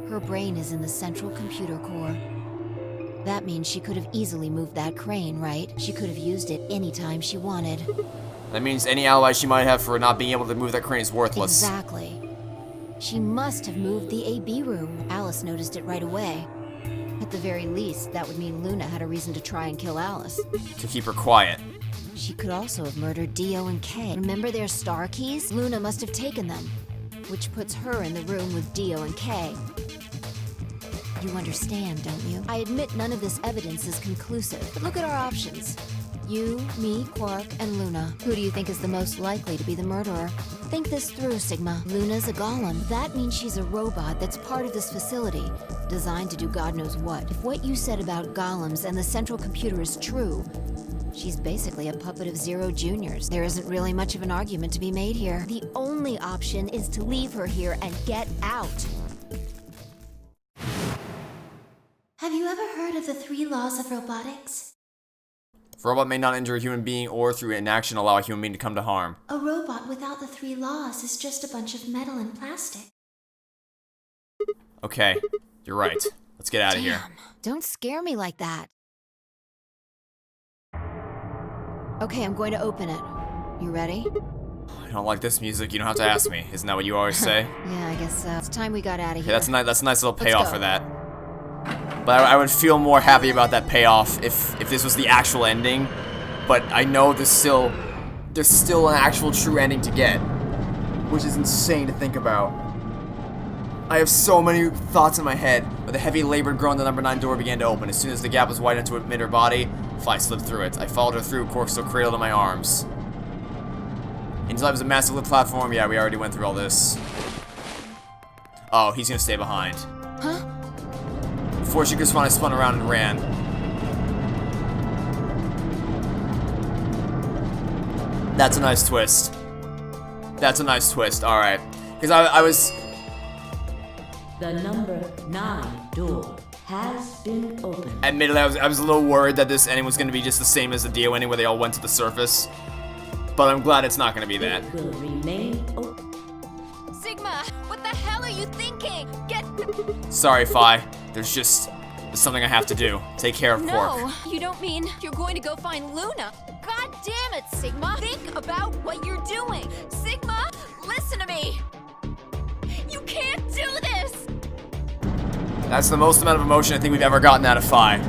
her brain is in the central computer core. That means she could have easily moved that crane, right? She could have used it anytime she wanted. That means any alibi she might have for not being able to move that crane is worthless. Exactly. She must have moved the AB room. Alice noticed it right away. At the very least, that would mean Luna had a reason to try and kill Alice. To keep her quiet. She could also have murdered Dio and Kay. Remember their star keys? Luna must have taken them, which puts her in the room with Dio and Kay. You understand, don't you? I admit none of this evidence is conclusive, but look at our options. You, me, Quark, and Luna. Who do you think is the most likely to be the murderer? Think this through, Sigma. Luna's a golem. That means she's a robot that's part of this facility, designed to do God knows what. If what you said about golems and the central computer is true, she's basically a puppet of Zero Junior's. There isn't really much of an argument to be made here. The only option is to leave her here and get out. Have you ever heard of the 3 laws of robotics? A robot may not injure a human being or through inaction allow a human being to come to harm. A robot without the 3 laws is just a bunch of metal and plastic. Okay, you're right. Let's get out of here. Don't scare me like that. Okay, I'm going to open it. You ready? I don't like this music. You don't have to ask me. Isn't that what you always say? Yeah, I guess so. It's time we got out of here. Yeah, that's a nice little Let's payoff go. for that. But I would feel more happy about that payoff if this was the actual ending. But I know there's still an actual true ending to get, which is insane to think about. I have so many thoughts in my head. With a heavy labored groan, the number 9 door began to open. As soon as the gap was wide enough to admit her body, Fly slipped through it. I followed her through, Quark still cradled in my arms. Inside was a massive lit platform. Yeah, we already went through all this. Oh, he's gonna stay behind. Huh? Before she could respond, I spun around and ran. That's a nice twist. That's a nice twist, alright. Because I was... The number 9 door has been opened. Admittedly, I was a little worried that this ending was going to be just the same as the Dio ending where they all went to the surface. But I'm glad it's not going to be that. It will remain open. Sigma, what the hell are you thinking? Get... Sorry, Phi. There's something I have to do. Take care of Quark. No, you don't mean you're going to go find Luna. God damn it, Sigma. Think about what you're doing. Sigma, listen to me. You can't do this. That's the most amount of emotion I think we've ever gotten out of Phi.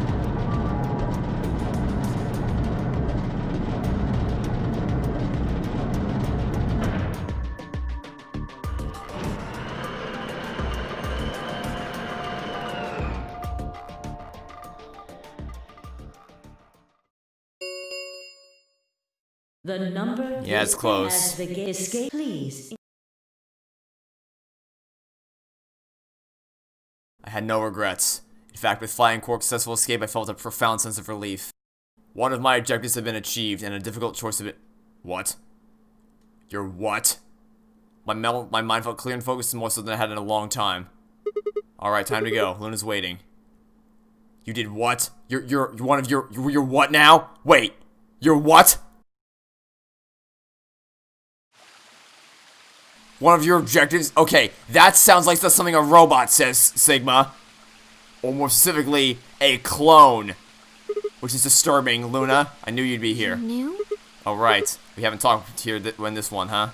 The number Yeah, it's close. has the gate. Escape, please. I had no regrets. In fact, with Fly and Quark's successful escape, I felt a profound sense of relief. One of my objectives had been achieved, and a difficult choice of it. What? Your what? My mind felt clear and focused more so than I had in a long time. Alright, time to go. Luna's waiting. You did what? You're what now? Wait. You're what? One of your objectives? Okay, that sounds like that's something a robot says, Sigma. Or more specifically, a clone. Which is disturbing, Luna. I knew you'd be here. New? Oh, right. We haven't talked here in this one, huh?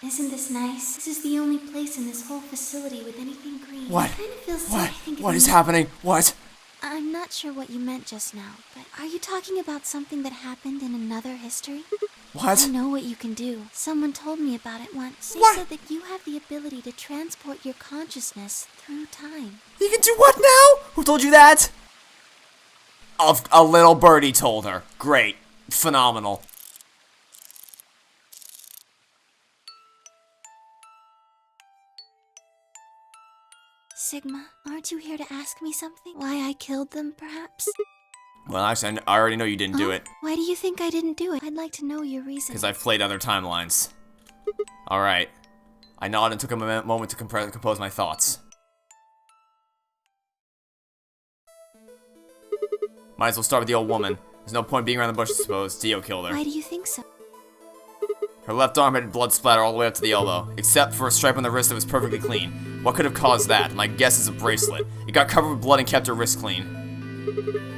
Isn't this nice? This is the only place in this whole facility with anything green. What? I kind of feel sick. What? I think What it's is me. happening? What? I'm not sure what you meant just now, but are you talking about something that happened in another history? What? I know what you can do. Someone told me about it once. They What? said that you have the ability to transport your consciousness through time. You can do what now? Who told you that? A little birdie told her. Great. Phenomenal. Sigma, aren't you here to ask me something? Why I killed them, perhaps? Well, actually, I already know you didn't do it. Why do you think I didn't do it? I'd like to know your reason. Because I've played other timelines. Alright. I nodded and took a moment to compose my thoughts. Might as well start with the old woman. There's no point being around the bush, I suppose. Dio killed her. Why do you think so? Her left arm had blood splatter all the way up to the elbow, except for a stripe on the wrist that was perfectly clean. What could have caused that? My guess is a bracelet. It got covered with blood and kept her wrist clean.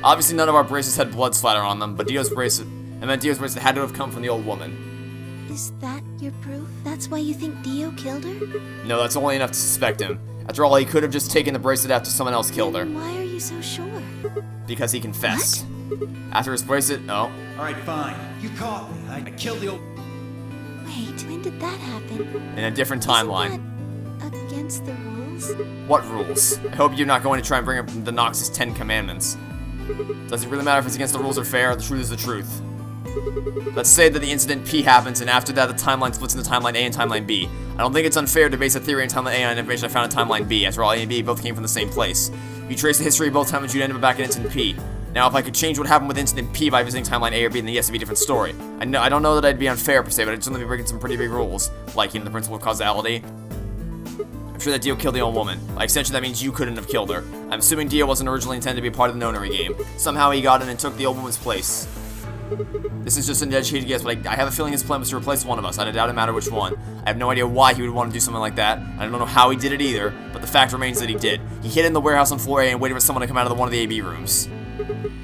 Obviously, none of our bracelets had blood splatter on them, but Dio's bracelet had to have come from the old woman. Is that your proof? That's why you think Dio killed her? No, that's only enough to suspect him. After all, he could have just taken the bracelet after someone else killed her. Then why are you so sure? Because he confessed. After his bracelet, oh. Alright, fine. You caught me. I killed the old... Wait, when did that happen? In a different timeline. Isn't that against the rules? What rules? I hope you're not going to try and bring up the Nox's 10 Commandments. Does it really matter if it's against the rules or fair? The truth is the truth. Let's say that the incident P happens, and after that the timeline splits into timeline A and timeline B. I don't think it's unfair to base a theory in timeline A on information I found in timeline B. After all, A and B both came from the same place. If you trace the history of both timelines, you'd end up back at incident P. Now, if I could change what happened with incident P by visiting timeline A or B, then yes, it'd be a different story. I don't know that I'd be unfair per se, but I'd certainly be breaking some pretty big rules, like, the principle of causality. I'm sure that Dio killed the old woman. By extension, that means you couldn't have killed her. I'm assuming Dio wasn't originally intended to be a part of the Nonary game. Somehow he got in and took the old woman's place. This is just an educated guess, but I have a feeling his plan was to replace one of us. I doubt it mattered which one. I have no idea why he would want to do something like that. I don't know how he did it either, but the fact remains that he did. He hid in the warehouse on floor A and waited for someone to come out of one of the AB rooms.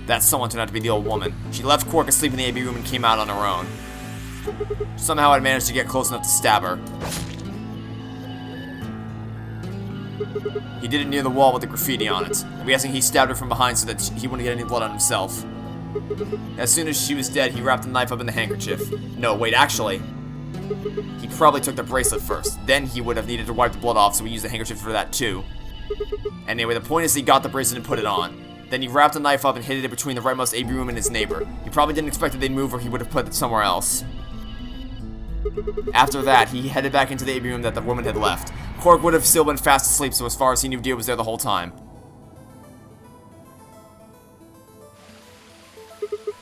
That someone turned out to be the old woman. She left Quark asleep in the AB room and came out on her own. Somehow I managed to get close enough to stab her. He did it near the wall with the graffiti on it. I'm guessing he stabbed her from behind so that he wouldn't get any blood on himself. As soon as she was dead, he wrapped the knife up in the handkerchief. No, wait, actually, he probably took the bracelet first. Then he would have needed to wipe the blood off, so we used the handkerchief for that too. Anyway, the point is he got the bracelet and put it on. Then he wrapped the knife up and hid it between the rightmost AB room and his neighbor. He probably didn't expect that they'd move, or he would have put it somewhere else. After that, he headed back into the AB room that the woman had left. Quark would have still been fast asleep, so as far as he knew, Dio was there the whole time.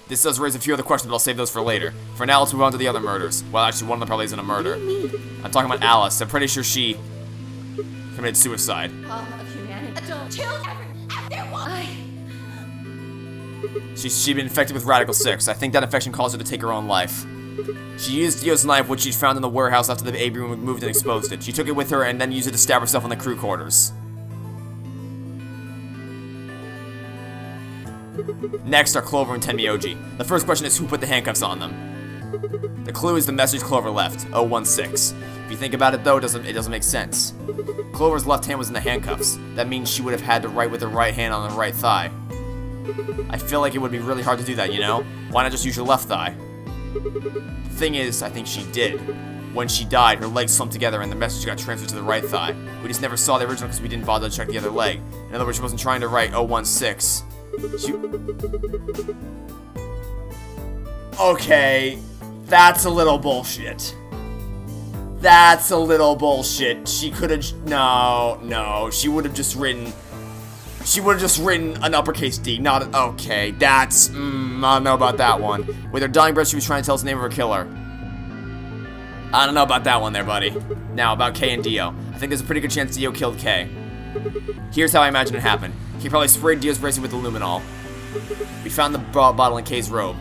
This does raise a few other questions, but I'll save those for later. For now, let's move on to the other murders. Well, actually, one of them probably isn't a murder. I'm talking about Alice. I'm pretty sure she committed suicide. Of humanity. Adult children. Everyone. She'd been infected with Radical 6. I think that infection caused her to take her own life. She used Dio's knife, which she'd found in the warehouse after the AB room moved and exposed it. She took it with her and then used it to stab herself in the crew quarters. Next are Clover and Tenmyoji. The first question is who put the handcuffs on them. The clue is the message Clover left, 016. If you think about it though, it doesn't make sense. Clover's left hand was in the handcuffs. That means she would have had to write with her right hand on the right thigh. I feel like it would be really hard to do that, you know? Why not just use your left thigh? The thing is, I think she did. When she died, her legs slumped together and the message got transferred to the right thigh. We just never saw the original because we didn't bother to check the other leg. In other words, she wasn't trying to write 016. Okay, that's a little bullshit. That's a little bullshit. She could have... No. She would have just written... She would have just written an uppercase D, not... Okay, that's... I don't know about that one. With her dying breath, she was trying to tell us the name of her killer. I don't know about that one there, buddy. Now, about K and Dio. I think there's a pretty good chance Dio killed K. Here's how I imagine it happened. He probably sprayed Dio's bracelet with luminol. We found the bottle in K's robe.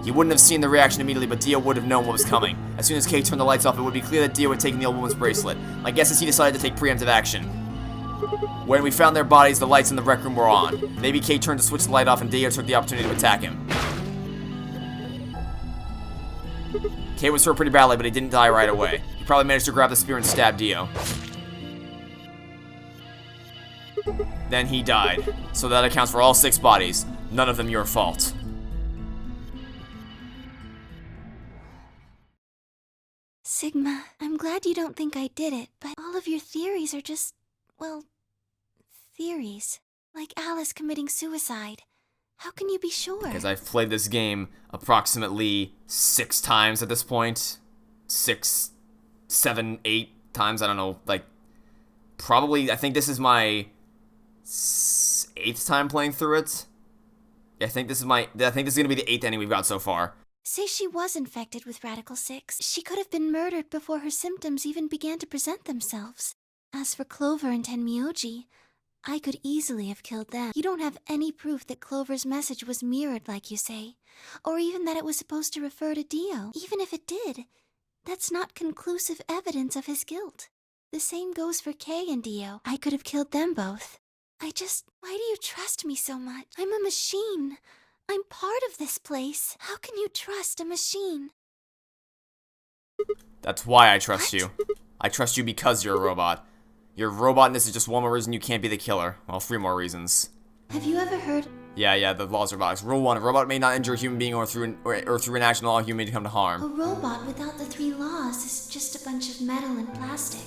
He wouldn't have seen the reaction immediately, but Dio would have known what was coming. As soon as K turned the lights off, it would be clear that Dio had taken the old woman's bracelet. My guess is he decided to take preemptive action. When we found their bodies, the lights in the rec room were on. Maybe K turned to switch the light off and Dio took the opportunity to attack him. K was hurt pretty badly, but he didn't die right away. He probably managed to grab the spear and stab Dio. Then he died. So that accounts for all 6 bodies. None of them your fault. glad you don't think I did it, but all of your theories are just, well, theories. Like Alice committing suicide. How can you be sure? Because I've played this game approximately 6 times at this point. 6, 7, 8 times, I don't know, like, probably, I think this is my 8th time playing through it. I think this is gonna be the 8th ending we've got so far. Say she was infected with Radical 6. She could have been murdered before her symptoms even began to present themselves. As for Clover and Tenmyoji, I could easily have killed them. You don't have any proof that Clover's message was mirrored like you say, or even that it was supposed to refer to Dio. Even if it did, that's not conclusive evidence of his guilt. The same goes for Kay and Dio. I could have killed them both. Why do you trust me so much? I'm a machine. I'm part of this place. How can you trust a machine? That's why I trust you. I trust you because you're a robot. Your robotness is just one more reason you can't be the killer. Well, 3 more reasons. Have you ever heard? Yeah, the laws of robotics. Rule 1, a robot may not injure a human being or through an action allow a human to come to A harm. robot without the 3 laws is just a bunch of metal and plastic.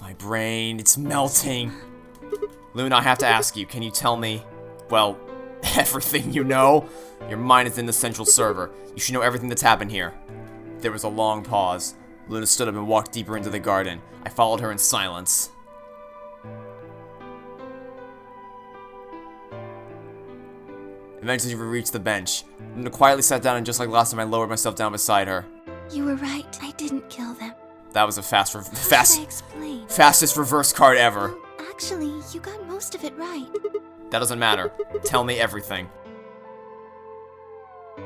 My brain, it's melting. Luna, I have to ask you, can you tell me, well, everything you know? Your mind is in the central server. You should know everything that's happened here. There was a long pause. Luna stood up and walked deeper into the garden. I followed her in silence. Eventually we reached the bench. Luna quietly sat down and just like last time I lowered myself down beside her. You were right. I didn't kill them. That was a How should I explain? fastest reverse card ever. Well, actually, you got most of it right. That doesn't matter. Tell me everything.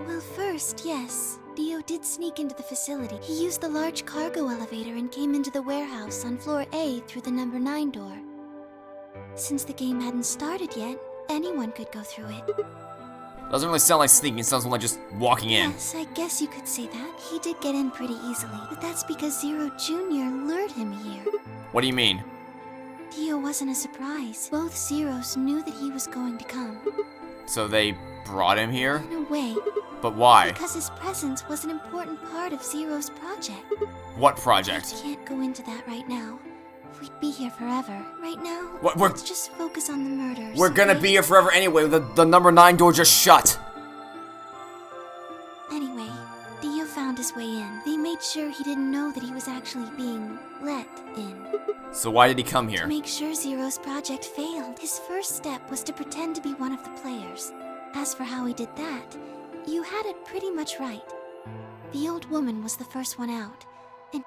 Well, first, yes. Dio did sneak into the facility. He used the large cargo elevator and came into the warehouse on floor A through the number 9 door. Since the game hadn't started yet, anyone could go through it. Doesn't really sound like sneaking, it sounds more like just walking in. Yes, I guess you could say that. He did get in pretty easily, but that's because Zero Jr. lured him here. What do you mean? Dio wasn't a surprise. Both Zeros knew that he was going to come. So they brought him here? In a way. But why? Because his presence was an important part of Zero's project. What project? I can't go into that right now. We'd be here forever. Right now, We're let's just focus on the murders. We're gonna okay? be here forever anyway. The number 9 door just shut. Anyway, Dio found his way in. They made sure he didn't know that he was actually being let in. So why did he come To here? make sure Zero's project failed, his first step was to pretend to be one of the players. As for how he did that, you had it pretty much right. The old woman was the first one out, and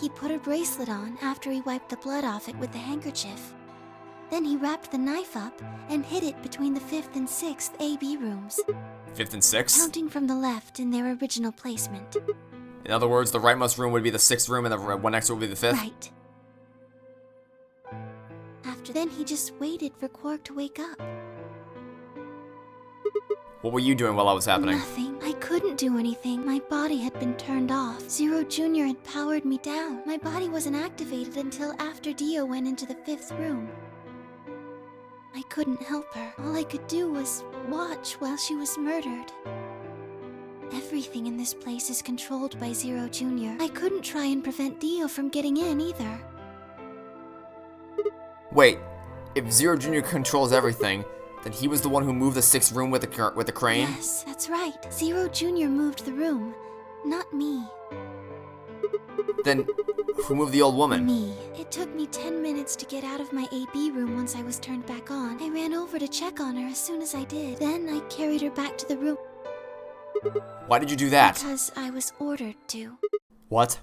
he put her bracelet on after he wiped the blood off it with the handkerchief. Then he wrapped the knife up and hid it between the 5th and 6th AB rooms, 5th and 6th? counting from the left in their original placement. In other words, the rightmost room would be the 6th room and the one next to it would be the 5th? Right. After then, he just waited for Quark to wake up. What were you doing while that was happening? Nothing. I couldn't do anything. My body had been turned off. Zero Jr. had powered me down. My body wasn't activated until after Dio went into the 5th room. I couldn't help her. All I could do was watch while she was murdered. Everything in this place is controlled by Zero Jr. I couldn't try and prevent Dio from getting in either. Wait, if Zero Jr. controls everything, then he was the one who moved the 6th room with the crane? Yes, that's right. Zero Jr. moved the room, not me. Then who moved the old woman? Me. It took me 10 minutes to get out of my AB room once I was turned back on. I ran over to check on her as soon as I did. Then I carried her back to the room. Why did you do that? Because I was ordered to. What?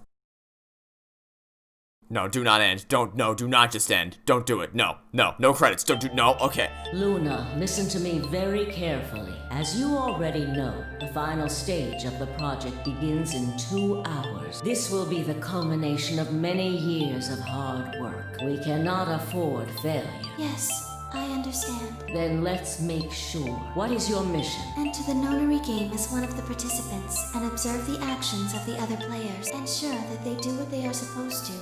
No, do not end. Do not just end. Don't do it. No credits. No, okay. Luna, listen to me very carefully. As you already know, the final stage of the project begins in 2 hours. This will be the culmination of many years of hard work. We cannot afford failure. Yes, I understand. Then let's make sure. What is your mission? Enter the Nonary Game as one of the participants and observe the actions of the other players. Ensure that they do what they are supposed to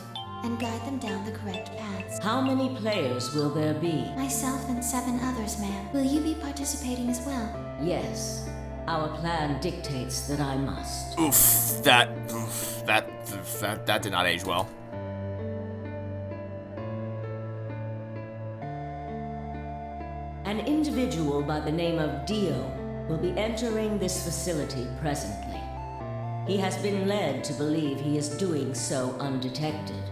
and guide them down the correct paths. How many players will there be? Myself and 7 others, ma'am. Will you be participating as well? Yes. Our plan dictates that I must. That did not age well. An individual by the name of Dio will be entering this facility presently. He has been led to believe he is doing so undetected.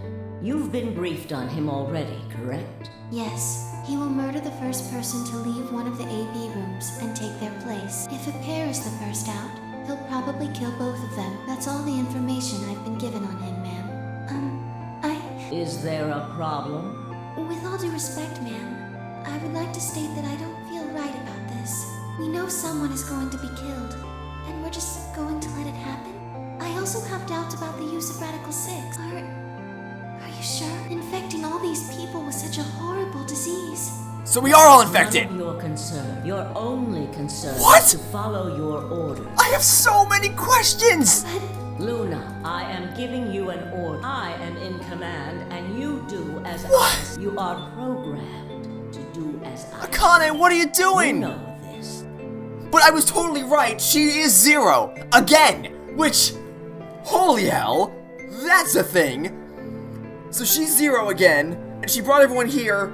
You've been briefed on him already, correct? Yes, he will murder the first person to leave one of the AB rooms and take their place. If a pair is the first out, he'll probably kill both of them. That's all the information I've been given on him, ma'am. Is there a problem? With all due respect, ma'am, I would like to state that I don't feel right about this. We know someone is going to be killed, and we're just going to let it happen? I also have doubts about the use of Radical 6. Are you sure? Infecting all these people with such a horrible disease. So we are all infected! None of your concern. Your only concern What? is to follow your orders. I have so many questions! Luna, I am giving you an order. I am in command, and you do as What? I. You are programmed to do as I. Akane, what are you doing? You know this. But I was totally right, she is 0. Again! Which, holy hell, that's a thing! So she's 0 again, and she brought everyone here,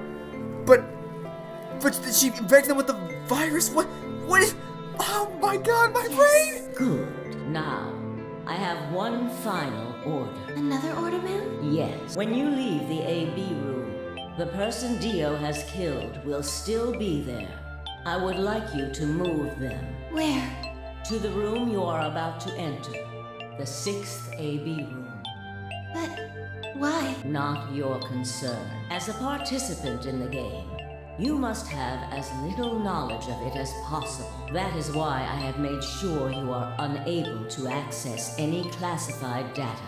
but she infected them with the virus? What is, oh my god, my brain! Good. Now, I have one final order. Another order, ma'am? Yes. When you leave the AB room, the person Dio has killed will still be there. I would like you to move them. Where? To the room you are about to enter. The 6th AB room. But why? Not your concern. As a participant in the game, you must have as little knowledge of it as possible. That is why I have made sure you are unable to access any classified data.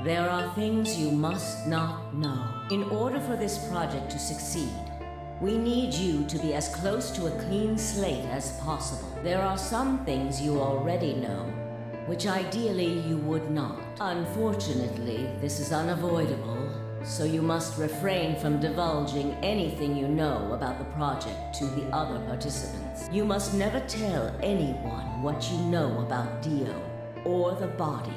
There are things you must not know. In order for this project to succeed, we need you to be as close to a clean slate as possible. There are some things you already know, which ideally you would not. Unfortunately, this is unavoidable, so you must refrain from divulging anything you know about the project to the other participants. You must never tell anyone what you know about Dio, or the body,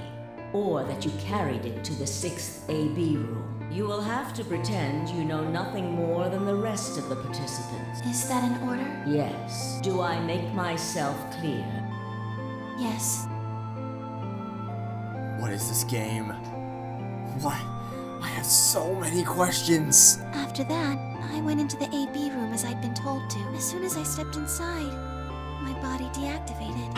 or that you carried it to the 6th AB room. You will have to pretend you know nothing more than the rest of the participants. Is that an order? Yes. Do I make myself clear? Yes. What is this game? What? I have so many questions. After that, I went into the AB room as I'd been told to. As soon as I stepped inside, my body deactivated.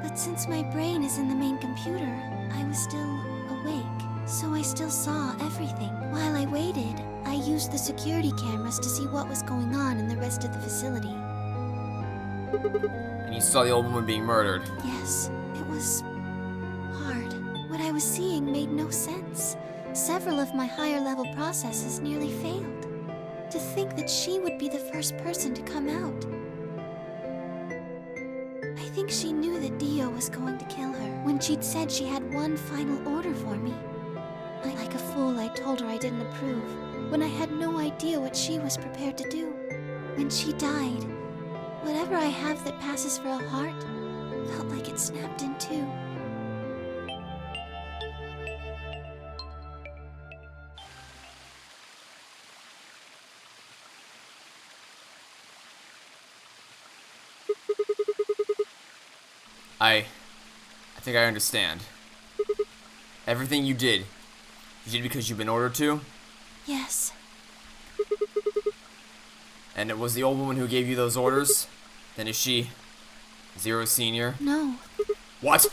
But since my brain is in the main computer, I was still awake, so I still saw everything. While I waited, I used the security cameras to see what was going on in the rest of the facility. And you saw the old woman being murdered. Yes, it was hard. What I was seeing made no sense. Several of my higher level processes nearly failed. To think that she would be the first person to come out. I think she knew that Dio was going to kill her when she'd said she had one final order for me. Like a fool, I told her I didn't approve, when I had no idea what she was prepared to do. When she died, whatever I have that passes for a heart felt like it snapped in two. I think I understand. Everything you did because you've been ordered to? Yes. And it was the old woman who gave you those orders? Then is she 0 Senior? No. What?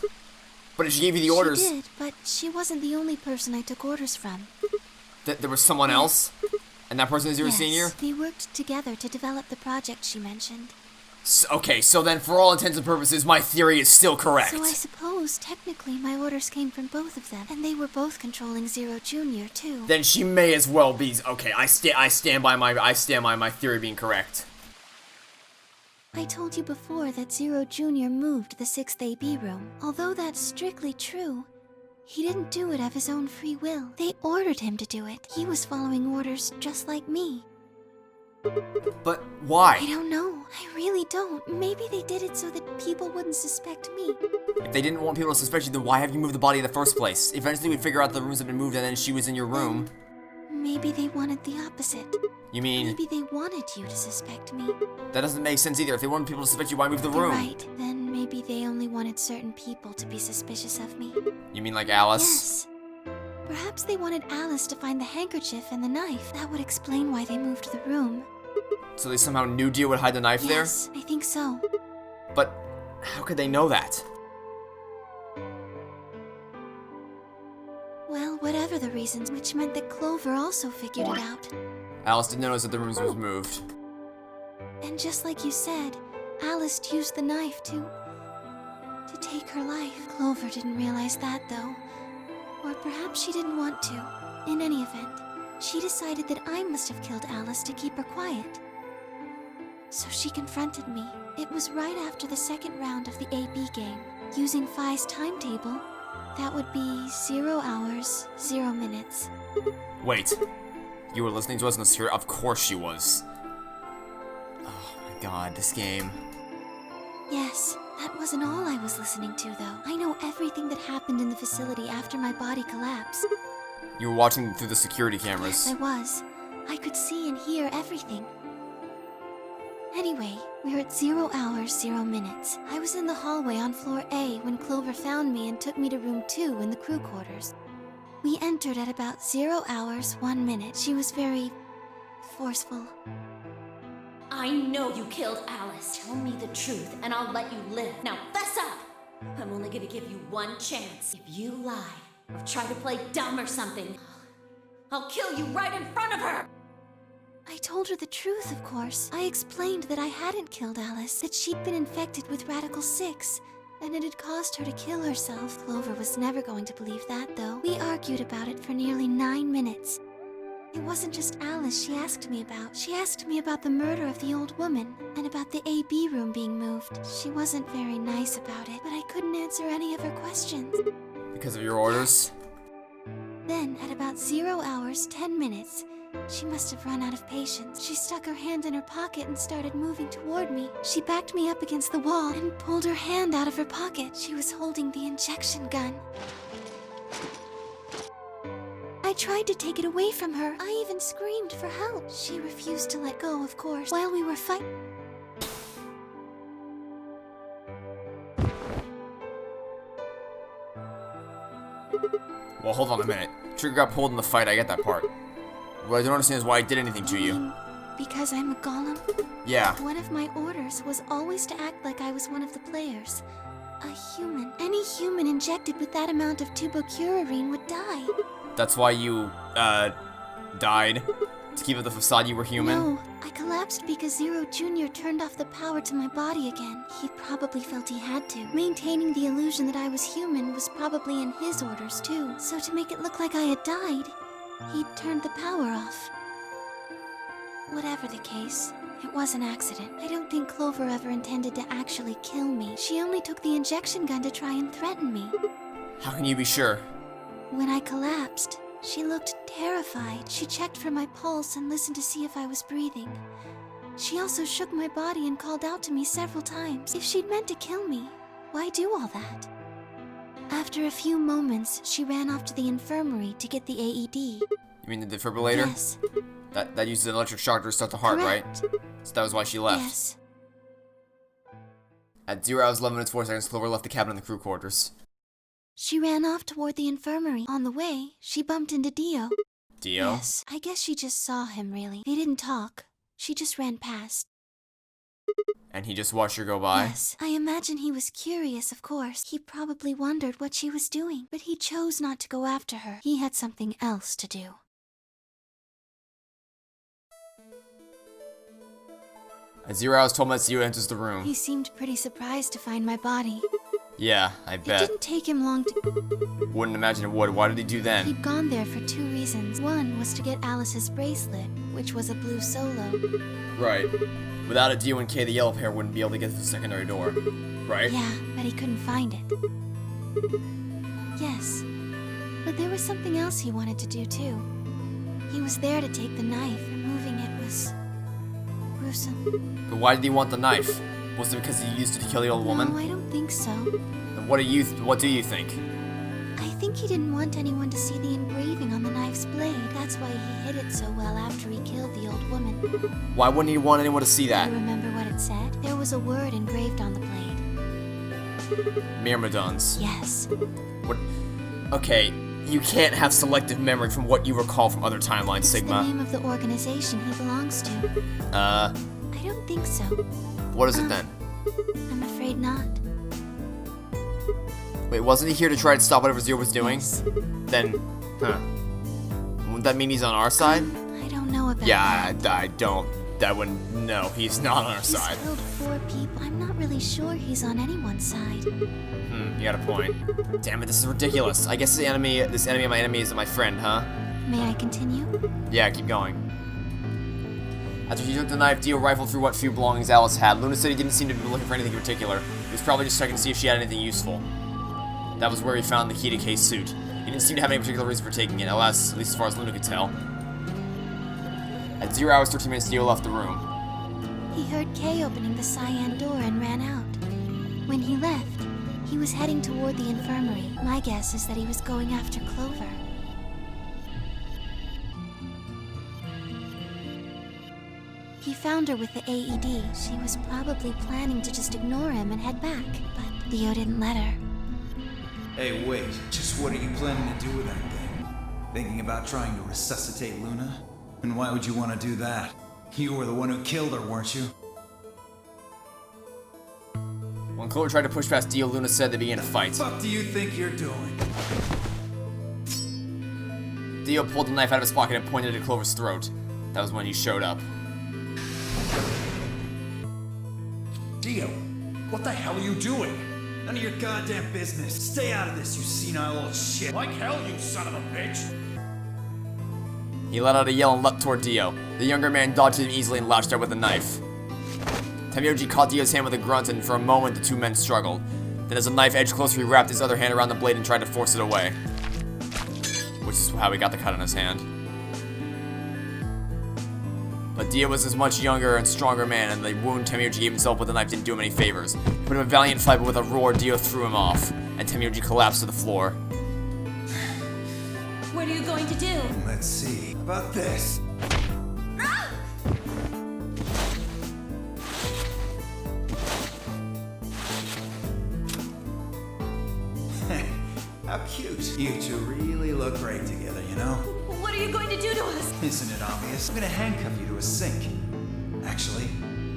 But if she gave you the orders... She did, but she wasn't the only person I took orders from. There was someone else? And that person is 0 Senior? They worked together to develop the project she mentioned. Okay, so then for all intents and purposes, my theory is still correct. So I suppose, technically, my orders came from both of them, and they were both controlling Zero Junior, too. Then she may as well be... Okay, I stand by my theory being correct. I told you before that Zero Junior moved the 6th AB room. Although that's strictly true, he didn't do it of his own free will. They ordered him to do it. He was following orders just like me. But why? I don't know. I really don't. Maybe they did it so that people wouldn't suspect me. If they didn't want people to suspect you, then why have you moved the body in the first place? Eventually we'd figure out the rooms have been moved and then she was in your room. Maybe they wanted the opposite. You mean... Maybe they wanted you to suspect me. That doesn't make sense either. If they wanted people to suspect you, why move the You're room? right. Then maybe they only wanted certain people to be suspicious of me. You mean like Alice? Yes. Perhaps they wanted Alice to find the handkerchief and the knife. That would explain why they moved the room. So they somehow knew Dio would hide the knife there? Yes, I think so. But how could they know that? Well, whatever the reasons, which meant that Clover also figured it out. Alice didn't notice that the rooms was moved. And just like you said, Alice used the knife to take her life. Clover didn't realize that, though. Or perhaps she didn't want to. In any event, she decided that I must have killed Alice to keep her quiet. So she confronted me. It was right after the second round of the AB game. Using Phi's timetable, that would be 0 hours, 0 minutes. Wait. You were listening to us in the secret? Of course she was. Oh my god, this game. Yes, that wasn't all I was listening to, though. I know everything that happened in the facility after my body collapsed. You were watching through the security cameras. Yes, I was. I could see and hear everything. Anyway, we're at 0 hours, 0 minutes. I was in the hallway on floor A when Clover found me and took me to room 2 in the crew quarters. We entered at about 0 hours, 1 minute. She was very forceful. I know you killed Alice. Tell me the truth, and I'll let you live. Now, fess up! I'm only gonna give you one chance. If you lie, or try to play dumb or something, I'll kill you right in front of her! I told her the truth, of course. I explained that I hadn't killed Alice, that she'd been infected with Radical 6, and it had caused her to kill herself. Clover was never going to believe that, though. We argued about it for nearly 9 minutes. It wasn't just Alice she asked me about. She asked me about the murder of the old woman, and about the AB room being moved. She wasn't very nice about it, but I couldn't answer any of her questions. Because of your orders? Then, at about 0 hours, 10 minutes, she must have run out of patience. She stuck her hand in her pocket and started moving toward me. She backed me up against the wall and pulled her hand out of her pocket. She was holding the injection gun. I tried to take it away from her. I even screamed for help. She refused to let go, of course. While we were fighting... Well, hold on a minute. Trigger got pulled in the fight, I get that part. What I don't understand is why I did anything to you. Because I'm a golem? Yeah. One of my orders was always to act like I was one of the players. A human. Any human injected with that amount of tubocurarine would die. That's why you, died? To keep up the facade you were human? No, I collapsed because Zero Jr. turned off the power to my body again. He probably felt he had to. Maintaining the illusion that I was human was probably in his orders, too. So to make it look like I had died, he'd turned the power off. Whatever the case, it was an accident. I don't think Clover ever intended to actually kill me. She only took the injection gun to try and threaten me. How can you be sure? When I collapsed, she looked terrified. She checked for my pulse and listened to see if I was breathing. She also shook my body and called out to me several times. If she'd meant to kill me, why do all that? After a few moments, she ran off to the infirmary to get the AED. You mean the defibrillator? Yes. That uses an electric shock to restart the heart, Correct. right? So that was why she left. Yes. At 0 hours, 11 minutes, 4 seconds, Clover left the cabin in the crew quarters. She ran off toward the infirmary. On the way, she bumped into Dio. Dio? Yes, I guess she just saw him, really. They didn't talk. She just ran past. And he just watched her go by? Yes, I imagine he was curious, of course. He probably wondered what she was doing, but he chose not to go after her. He had something else to do. At 0 hours, 12 minutes, Dio enters the room. He seemed pretty surprised to find my body. Yeah, I bet. It didn't take him long to... Wouldn't imagine it would. Why did he do then? He'd gone there for 2 reasons. One was to get Alice's bracelet, which was a blue solo. Right. Without a Dio and Kay, the yellow pair wouldn't be able to get to the secondary door. Right? Yeah, but he couldn't find it. Yes. But there was something else he wanted to do, too. He was there to take the knife. Removing it was gruesome. But why did he want the knife? Was it because he used it to kill the old woman? No, I don't think so. Then what do you think? I think he didn't want anyone to see the engraving on the knife's blade. That's why he hid it so well after he killed the old woman. Why wouldn't he want anyone to see that? Do you remember what it said? There was a word engraved on the blade. Myrmidons. Yes. What? Okay, you can't have selective memory from what you recall from other timelines, It's Sigma. the name of the organization he belongs to. I don't think so. What is it then? I'm afraid not. Wait, wasn't he here to try to stop whatever Zero was doing? Yes. Then, wouldn't that mean he's on our side? I don't know about Yeah, that. I don't. That wouldn't. No, he's not on our side. He's killed 4 people. I'm not really sure he's on anyone's side. You got a point. Damn it, this is ridiculous. I guess this enemy of my enemy isn't my friend, huh? May I continue? Yeah, keep going. After he took the knife, Dio rifled through what few belongings Alice had. Luna said he didn't seem to be looking for anything in particular. He was probably just checking to see if she had anything useful. That was where he found the key to Kay's suit. He didn't seem to have any particular reason for taking it, at least as far as Luna could tell. At 0 hours 13 minutes, Dio left the room. He heard Kay opening the cyan door and ran out. When he left, he was heading toward the infirmary. My guess is that he was going after Clover. He found her with the AED. She was probably planning to just ignore him and head back, but Dio didn't let her. Hey, wait. Just what are you planning to do with that thing? Thinking about trying to resuscitate Luna? And why would you want to do that? You were the one who killed her, weren't you? When Clover tried to push past Dio, Luna said they began a fight. What the fuck do you think you're doing? Dio pulled the knife out of his pocket and pointed it at Clover's throat. That was when he showed up. Dio, what the hell are you doing? None of your goddamn business. Stay out of this, you senile old shit. Like hell, you son of a bitch! He let out a yell and leapt toward Dio. The younger man dodged him easily and lashed out with a knife. Temyoji caught Dio's hand with a grunt, and for a moment the two men struggled. Then as the knife edged closer, he wrapped his other hand around the blade and tried to force it away. Which is how he got the cut on his hand. But Dio was a much younger and stronger man, and the wound Temyoji gave himself with the knife didn't do him any favors. He put him in a valiant fight, but with a roar, Dio threw him off, and Temyoji collapsed to the floor. What are you going to do? Let's see. How about this? How cute. You two really look great together, you know? What are you going to do to us? Isn't it obvious? I'm gonna handcuff you to a sink. Actually,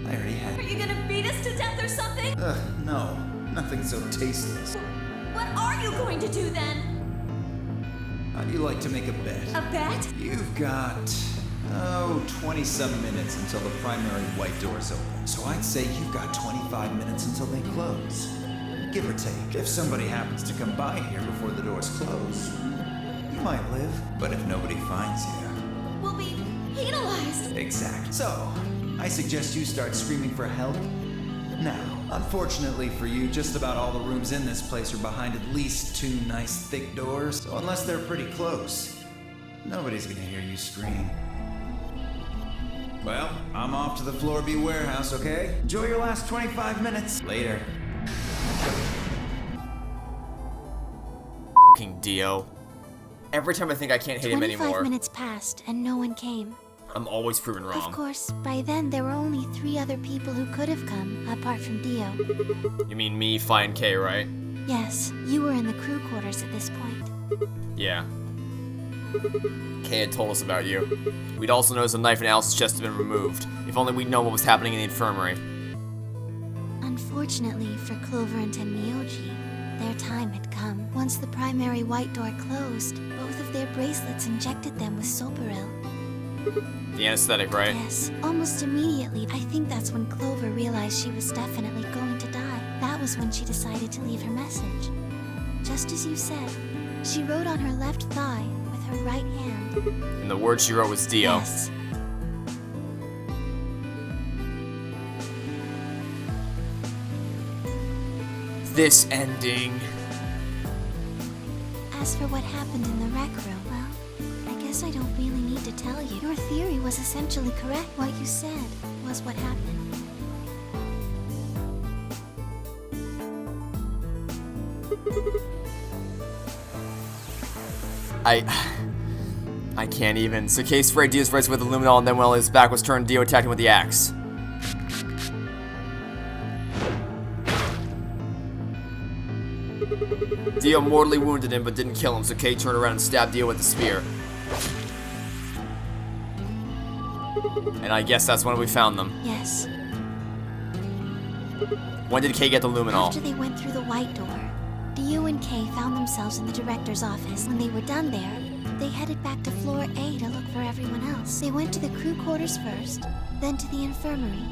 I already Are had. you gonna beat us to death or something? No. Nothing so tasteless. What are you going to do then? How do you like to make a bet? A bet? You've got, 20-some minutes until the primary white doors open. So I'd say you've got 25 minutes until they close. Give or take. If somebody happens to come by here before the doors close, you might live. But if nobody finds you... We'll be penalized. Exactly. So, I suggest you start screaming for help now. Unfortunately for you, just about all the rooms in this place are behind at least 2 nice thick doors. So unless they're pretty close, nobody's gonna hear you scream. Well, I'm off to the Floor B warehouse, okay? Enjoy your last 25 minutes. Later. Fucking Dio. Every time I think I can't hit him 25 anymore, minutes passed and no one came. I'm always proven Of wrong. course, by then there were only 3 other people who could have come, apart from Dio. You mean me, Fi, and Kay, right? Yes, you were in the crew quarters at this point. Yeah. Kay had told us about you. We'd also noticed the knife in Alice's chest had been removed. If only we'd known what was happening in the infirmary. Unfortunately for Clover and Tenmyoji, their time had come. Once the primary white door closed, both of their bracelets injected them with Soparil. The anesthetic, right? Yes, almost immediately. I think that's when Clover realized she was definitely going to die. That was when she decided to leave her message. Just as you said, she wrote on her left thigh with her right hand. And the word she wrote was Dio. Yes. This ending. As for what happened in the rec room, well, I guess I don't really need to tell you. Your theory was essentially correct. What you said was what happened. I can't even. So Kay sprayed Dio's face with the luminol, and then while his back was turned, Dio attacked him with the axe. Dio mortally wounded him, but didn't kill him, so Kay turned around and stabbed Dio with the spear. And I guess that's when we found them. Yes. When did Kay get the luminol? After they went through the white door, Dio and Kay found themselves in the director's office. When they were done there, they headed back to floor A to look for everyone else. They went to the crew quarters first, then to the infirmary.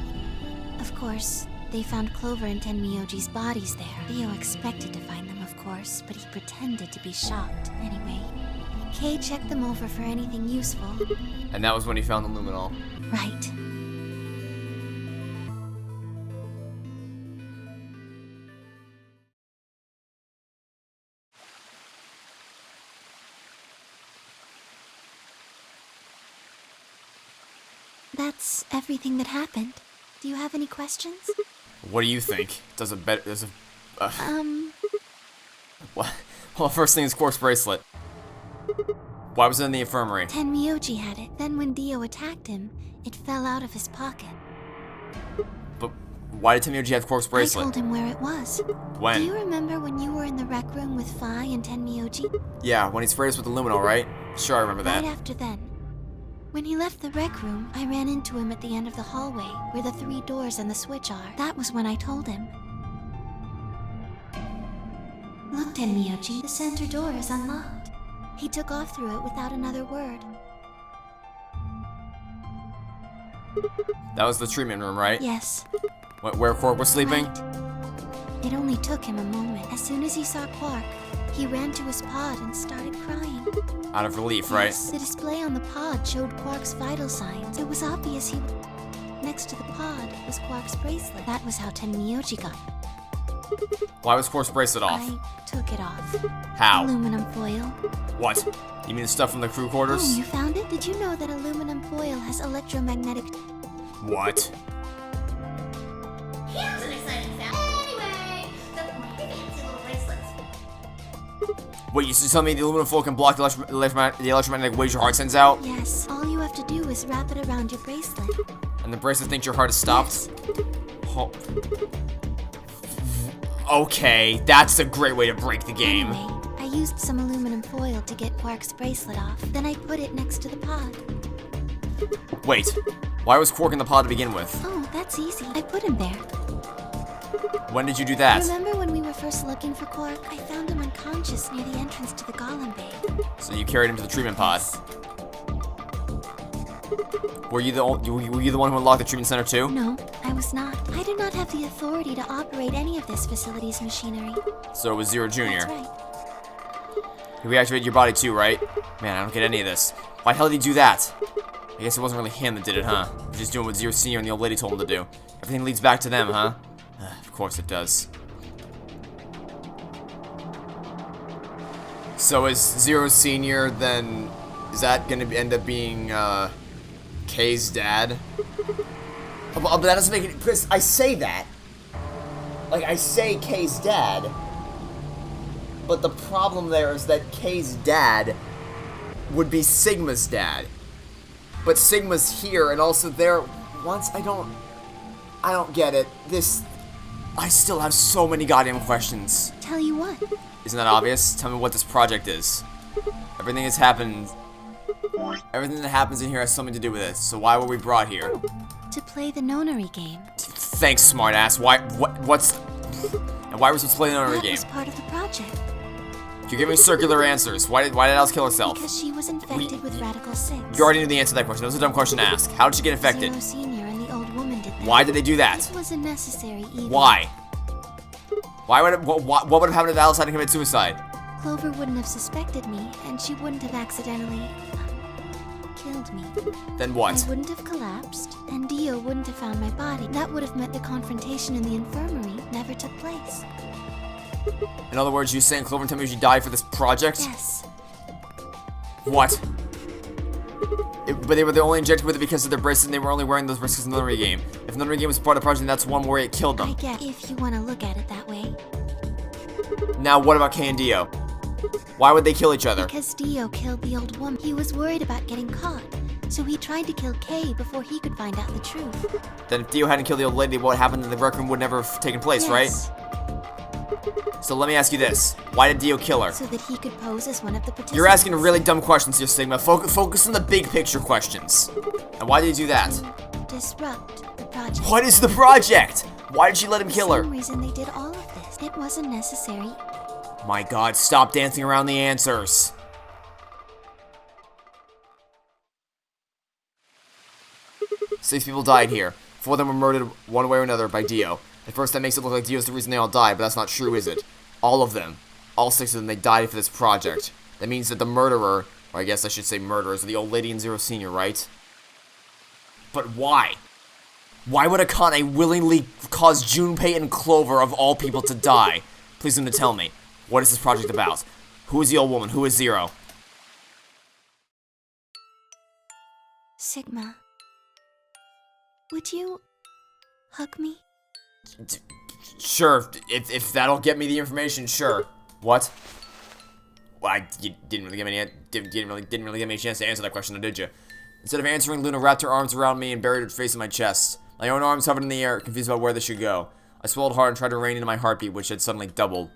Of course, they found Clover and Tenmyoji's bodies there. Dio expected to find them, of course, but he pretended to be shocked anyway. Kay checked them over for anything useful. And that was when he found the luminol. Right. That's everything that happened. Do you have any questions? What do you think? What? Well, first thing is quartz bracelet. Why was it in the infirmary? Tenmyoji had it. Then when Dio attacked him, it fell out of his pocket. But why did Tenmyoji have quartz bracelet? I told him where it was. When? Do you remember when you were in the rec room with Fi and Tenmyoji? Yeah, when he sprayed us with the luminol, right? Sure, I remember that. Right after then. When he left the rec room, I ran into him at the end of the hallway, where the 3 doors and the switch are. That was when I told him. Look, Tenmyoji, the center door is unlocked. He took off through it without another word. That was the treatment room, right? Yes. Where Quark was sleeping? Right. It only took him a moment. As soon as he saw Quark, he ran to his pod and started crying. Out of relief, right? Yes, the display on the pod showed Quark's vital signs. It was obvious he... Next to the pod was Quark's bracelet. That was how Tenmyoji got it. Why was Quark's bracelet off? I took it off. How? Aluminum foil. What? You mean the stuff from the crew quarters? Oh, you found it? Did you know that aluminum foil has electromagnetic... What? Here's an exciting fact. Anyway, the fancy little bracelets. Wait, you tell me the aluminum foil can block the electromagnetic waves your heart sends out? Yes, all you have to do is wrap it around your bracelet. And the bracelet thinks your heart is stopped? Yes. Oh. Okay, that's a great way to break the game. Anyway, I used some aluminum foil to get Quark's bracelet off. Then I put it next to the pod. Wait, why was Quark in the pod to begin with? Oh, that's easy. I put him there. When did you do that? Remember when we were first looking for Quark? I found him unconscious near the entrance to the Golem Bay. So you carried him to the treatment pod. Were you the one who unlocked the treatment center too? No, I was not. I do not have the authority to operate any of this facility's machinery. So it was Zero Jr. That's right. He reactivated your body too, right? Man, I don't get any of this. Why the hell did he do that? I guess it wasn't really him that did it, huh? He was just doing what Zero Senior and the old lady told him to do. Everything leads back to them, huh? Of course it does. So is Zero Senior then... Is that gonna end up being, Kay's dad? But that doesn't make it... Because I say that. Like, I say Kay's dad. But the problem there is that Kay's dad would be Sigma's dad. But Sigma's here and also there. Once I don't get it. I still have so many goddamn questions. Tell you what. Isn't that obvious? Tell me what this project is. Everything that happens in here has something to do with this. So why were we brought here? To play the Nonary Game. Thanks, smartass. Why are we supposed to play the Nonary Game? That was part of the project. You're giving circular answers. Why did Alice kill herself? Because she was infected with Radical 6. You already knew the answer to that question. That was a dumb question to ask. How did she get infected? Zero Senior and the old woman did that. Why did they do that? It was a necessary evil. Why? What would have happened if Alice hadn't committed suicide? Clover wouldn't have suspected me, and she wouldn't have accidentally... killed me. Then what? I wouldn't have collapsed, and Dio wouldn't have found my body. That would have meant the confrontation in the infirmary never took place. In other words, you saying Clover and Tenmyoji died for this project? Yes. What? But they were only injected with it because of their bracelet, and they were only wearing those bracelets in the Nonary Game. If Nonary Game was part of the project, then that's one where it killed them. I get if you want to look at it that way. Now, what about Kay and Dio? Why would they kill each other? Because Dio killed the old woman. He was worried about getting caught, so he tried to kill Kay before he could find out the truth. Then if Dio hadn't killed the old lady, what happened in the rec room would never have taken place, right? So let me ask you this. Why did Dio kill her? So that he could pose as one of the participants. You're asking really dumb questions here, Sigma. Focus on the big picture questions. And why did he do that? Disrupt the project. What is the project? Why did she let him kill her? For some reason they did all of this. It wasn't necessary. My god, stop dancing around the answers. 6 people died here. 4 of them were murdered one way or another by Dio. At first that makes it look like Dio's the reason they all died, but that's not true, is it? All of them. All 6 of them, they died for this project. That means that the murderer, or I guess I should say murderers, are the old lady and Zero Senior, right? But why? Why would Akane willingly cause Junpei and Clover, of all people, to die? Please do tell me. What is this project about? Who is the old woman? Who is Zero? Sigma. Would you hug me? Sure, if that'll get me the information, sure. What? Well, you didn't really give me a chance to answer that question, did you? Instead of answering, Luna wrapped her arms around me and buried her face in my chest. My own arms hovered in the air, confused about where they should go. I swallowed hard and tried to rein in my heartbeat, which had suddenly doubled.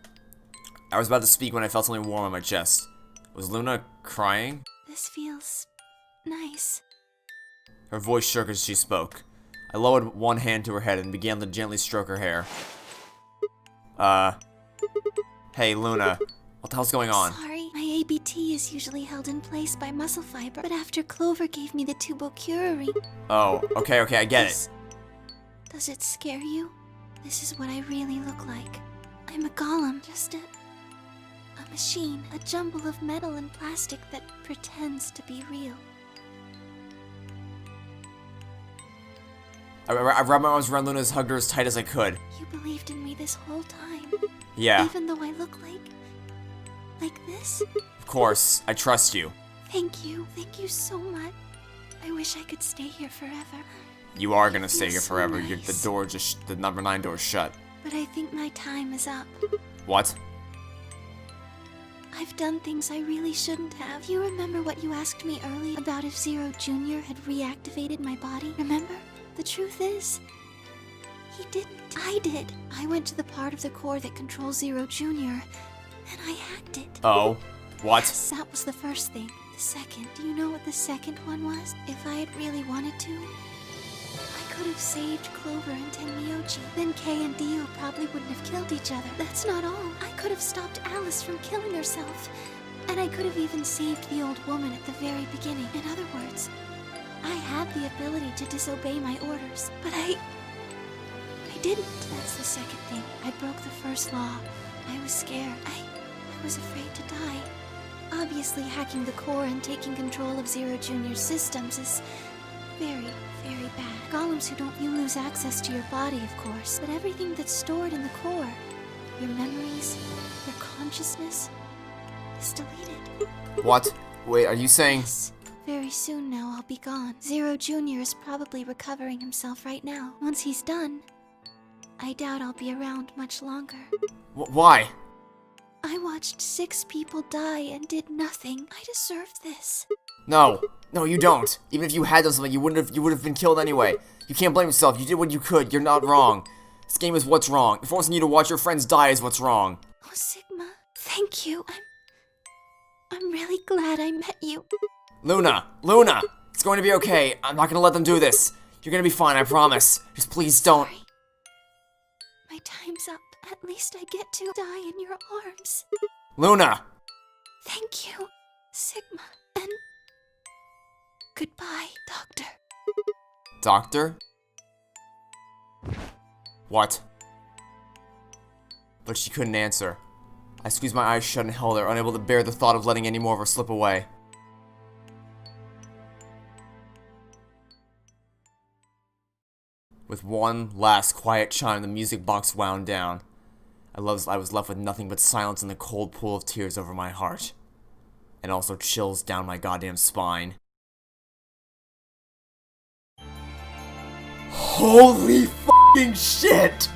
I was about to speak when I felt something warm on my chest. Was Luna crying? This feels nice. Her voice shook as she spoke. I lowered one hand to her head and began to gently stroke her hair. Hey, Luna. What the hell's going on? Sorry, my ABT is usually held in place by muscle fiber, but after Clover gave me the Tubocurary... Oh, okay, I get it. Does it scare you? This is what I really look like. I'm a golem, just a machine, a jumble of metal and plastic that pretends to be real. I wrapped my arms around Luna and hugged her as tight as I could. You believed in me this whole time? Yeah. Even though I look like this? Of course, I trust you. Thank you so much. I wish I could stay here forever. You are gonna stay here so forever. nice. The number 9 door is shut. But I think my time is up. What? I've done things I really shouldn't have. You remember what you asked me earlier about if Zero Jr. had reactivated my body? Remember? The truth is, he didn't. I did. I went to the part of the core that controls Zero Jr., and I hacked it. Oh? What? Yes, that was the first thing. The second. Do you know what the second one was? If I had really wanted to, I could have saved Clover and Tenmyoji. Then Kay and Dio probably wouldn't have killed each other. That's not all. I could have stopped Alice from killing herself. And I could have even saved the old woman at the very beginning. In other words, I had the ability to disobey my orders, but I didn't. That's the second thing. I broke the first law. I was scared. I was afraid to die. Obviously, hacking the core and taking control of Zero Jr.'s systems is very, very bad. Golems who don't, you lose access to your body, of course, but everything that's stored in the core, your memories, your consciousness, is deleted. What? Wait, are you saying... Yes. Very soon now, I'll be gone. Zero Jr. is probably recovering himself right now. Once he's done, I doubt I'll be around much longer. Why? I watched 6 people die and did nothing. I deserved this. No, you don't. Even if you had done something, you would have been killed anyway. You can't blame yourself. You did what you could. You're not wrong. This game is what's wrong. Forcing you to watch your friends die is what's wrong. Oh, Sigma, thank you. I'm really glad I met you. Luna! It's going to be okay. I'm not gonna let them do this. You're gonna be fine, I promise. Just please don't. Sorry. My time's up. At least I get to die in your arms. Luna! Thank you, Sigma. And goodbye, Doctor. Doctor? What? But she couldn't answer. I squeezed my eyes shut and held her, unable to bear the thought of letting any more of her slip away. With one last quiet chime, the music box wound down. I was left with nothing but silence and the cold pool of tears over my heart. And also chills down my goddamn spine. Holy fucking shit!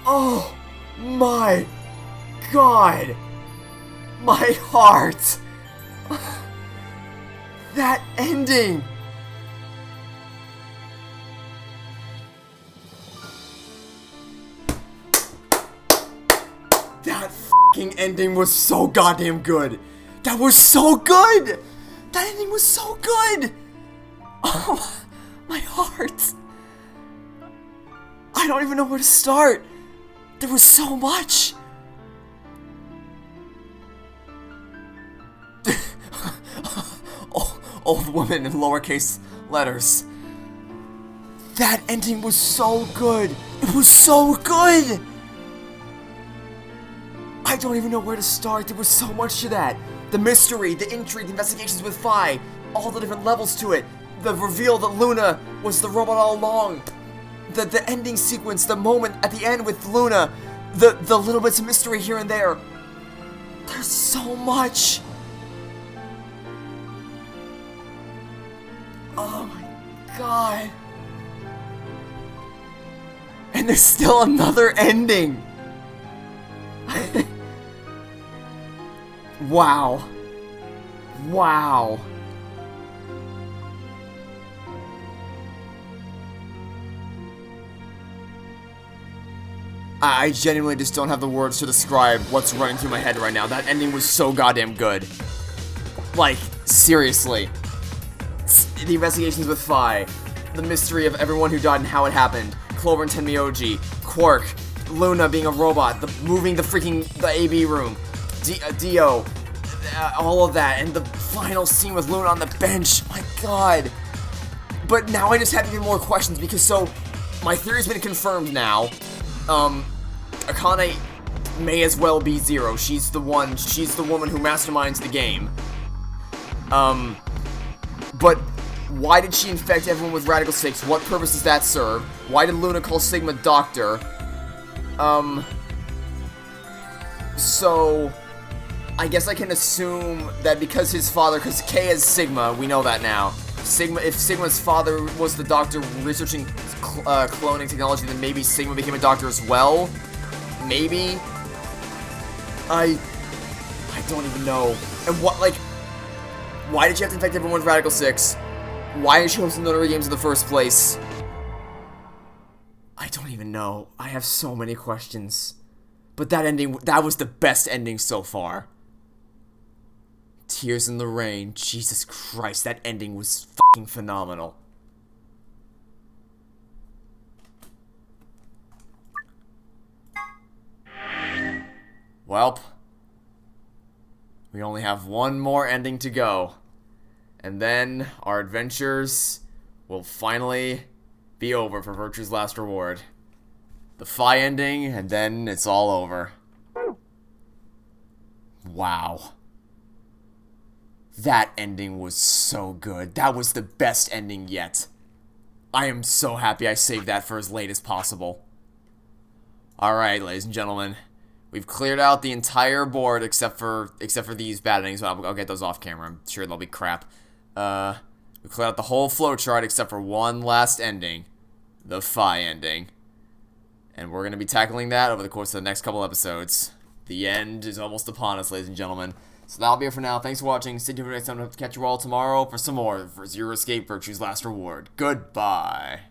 Oh my god! My heart! That ending! That fucking ending was so goddamn good! That was so good! That ending was so good! Oh, my heart! I don't even know where to start! There was so much! Old woman in lowercase letters. That ending was so good! It was so good! I don't even know where to start. There was so much to that. The mystery, the intrigue, the investigations with Phi, all the different levels to it. The reveal that Luna was the robot all along. The ending sequence, the moment at the end with Luna. The little bits of mystery here and there. There's so much. Oh my god. And there's still another ending. Wow. Wow. I genuinely just don't have the words to describe what's running through my head right now. That ending was so goddamn good. Like, seriously. The investigations with Phi, the mystery of everyone who died and how it happened, Clover and Tenmyoji, Quark, Luna being a robot, moving the AB room, Dio, all of that, and the final scene with Luna on the bench. My god. But now I just have even more questions because my theory's been confirmed now. Akane may as well be Zero. She's the woman who masterminds the game. But why did she infect everyone with Radical 6? What purpose does that serve? Why did Luna call Sigma Doctor? So I guess I can assume that because K is Sigma, we know that now. If Sigma's father was the doctor researching cloning technology, then maybe Sigma became a doctor as well? Maybe? I don't even know. And why did she have to infect everyone with Radical 6? Why is she hosting Nonary Games in the first place? I don't even know. I have so many questions. But that was the best ending so far. Tears in the Rain. Jesus Christ, that ending was fucking phenomenal. Welp. We only have one more ending to go. And then our adventures will finally be over for Virtue's Last Reward. The Phi ending, and then it's all over. Wow. That ending was so good. That was the best ending yet. I am so happy I saved that for as late as possible. Alright, ladies and gentlemen. We've cleared out the entire board except for these bad endings. I'll get those off camera. I'm sure they'll be crap. We cleared out the whole flowchart except for one last ending. The Phi ending. And we're going to be tackling that over the course of the next couple episodes. The end is almost upon us, ladies and gentlemen. So that'll be it for now. Thanks for watching. Stay tuned for next time to catch you all tomorrow for some more for Zero Escape Virtue's Last Reward. Goodbye.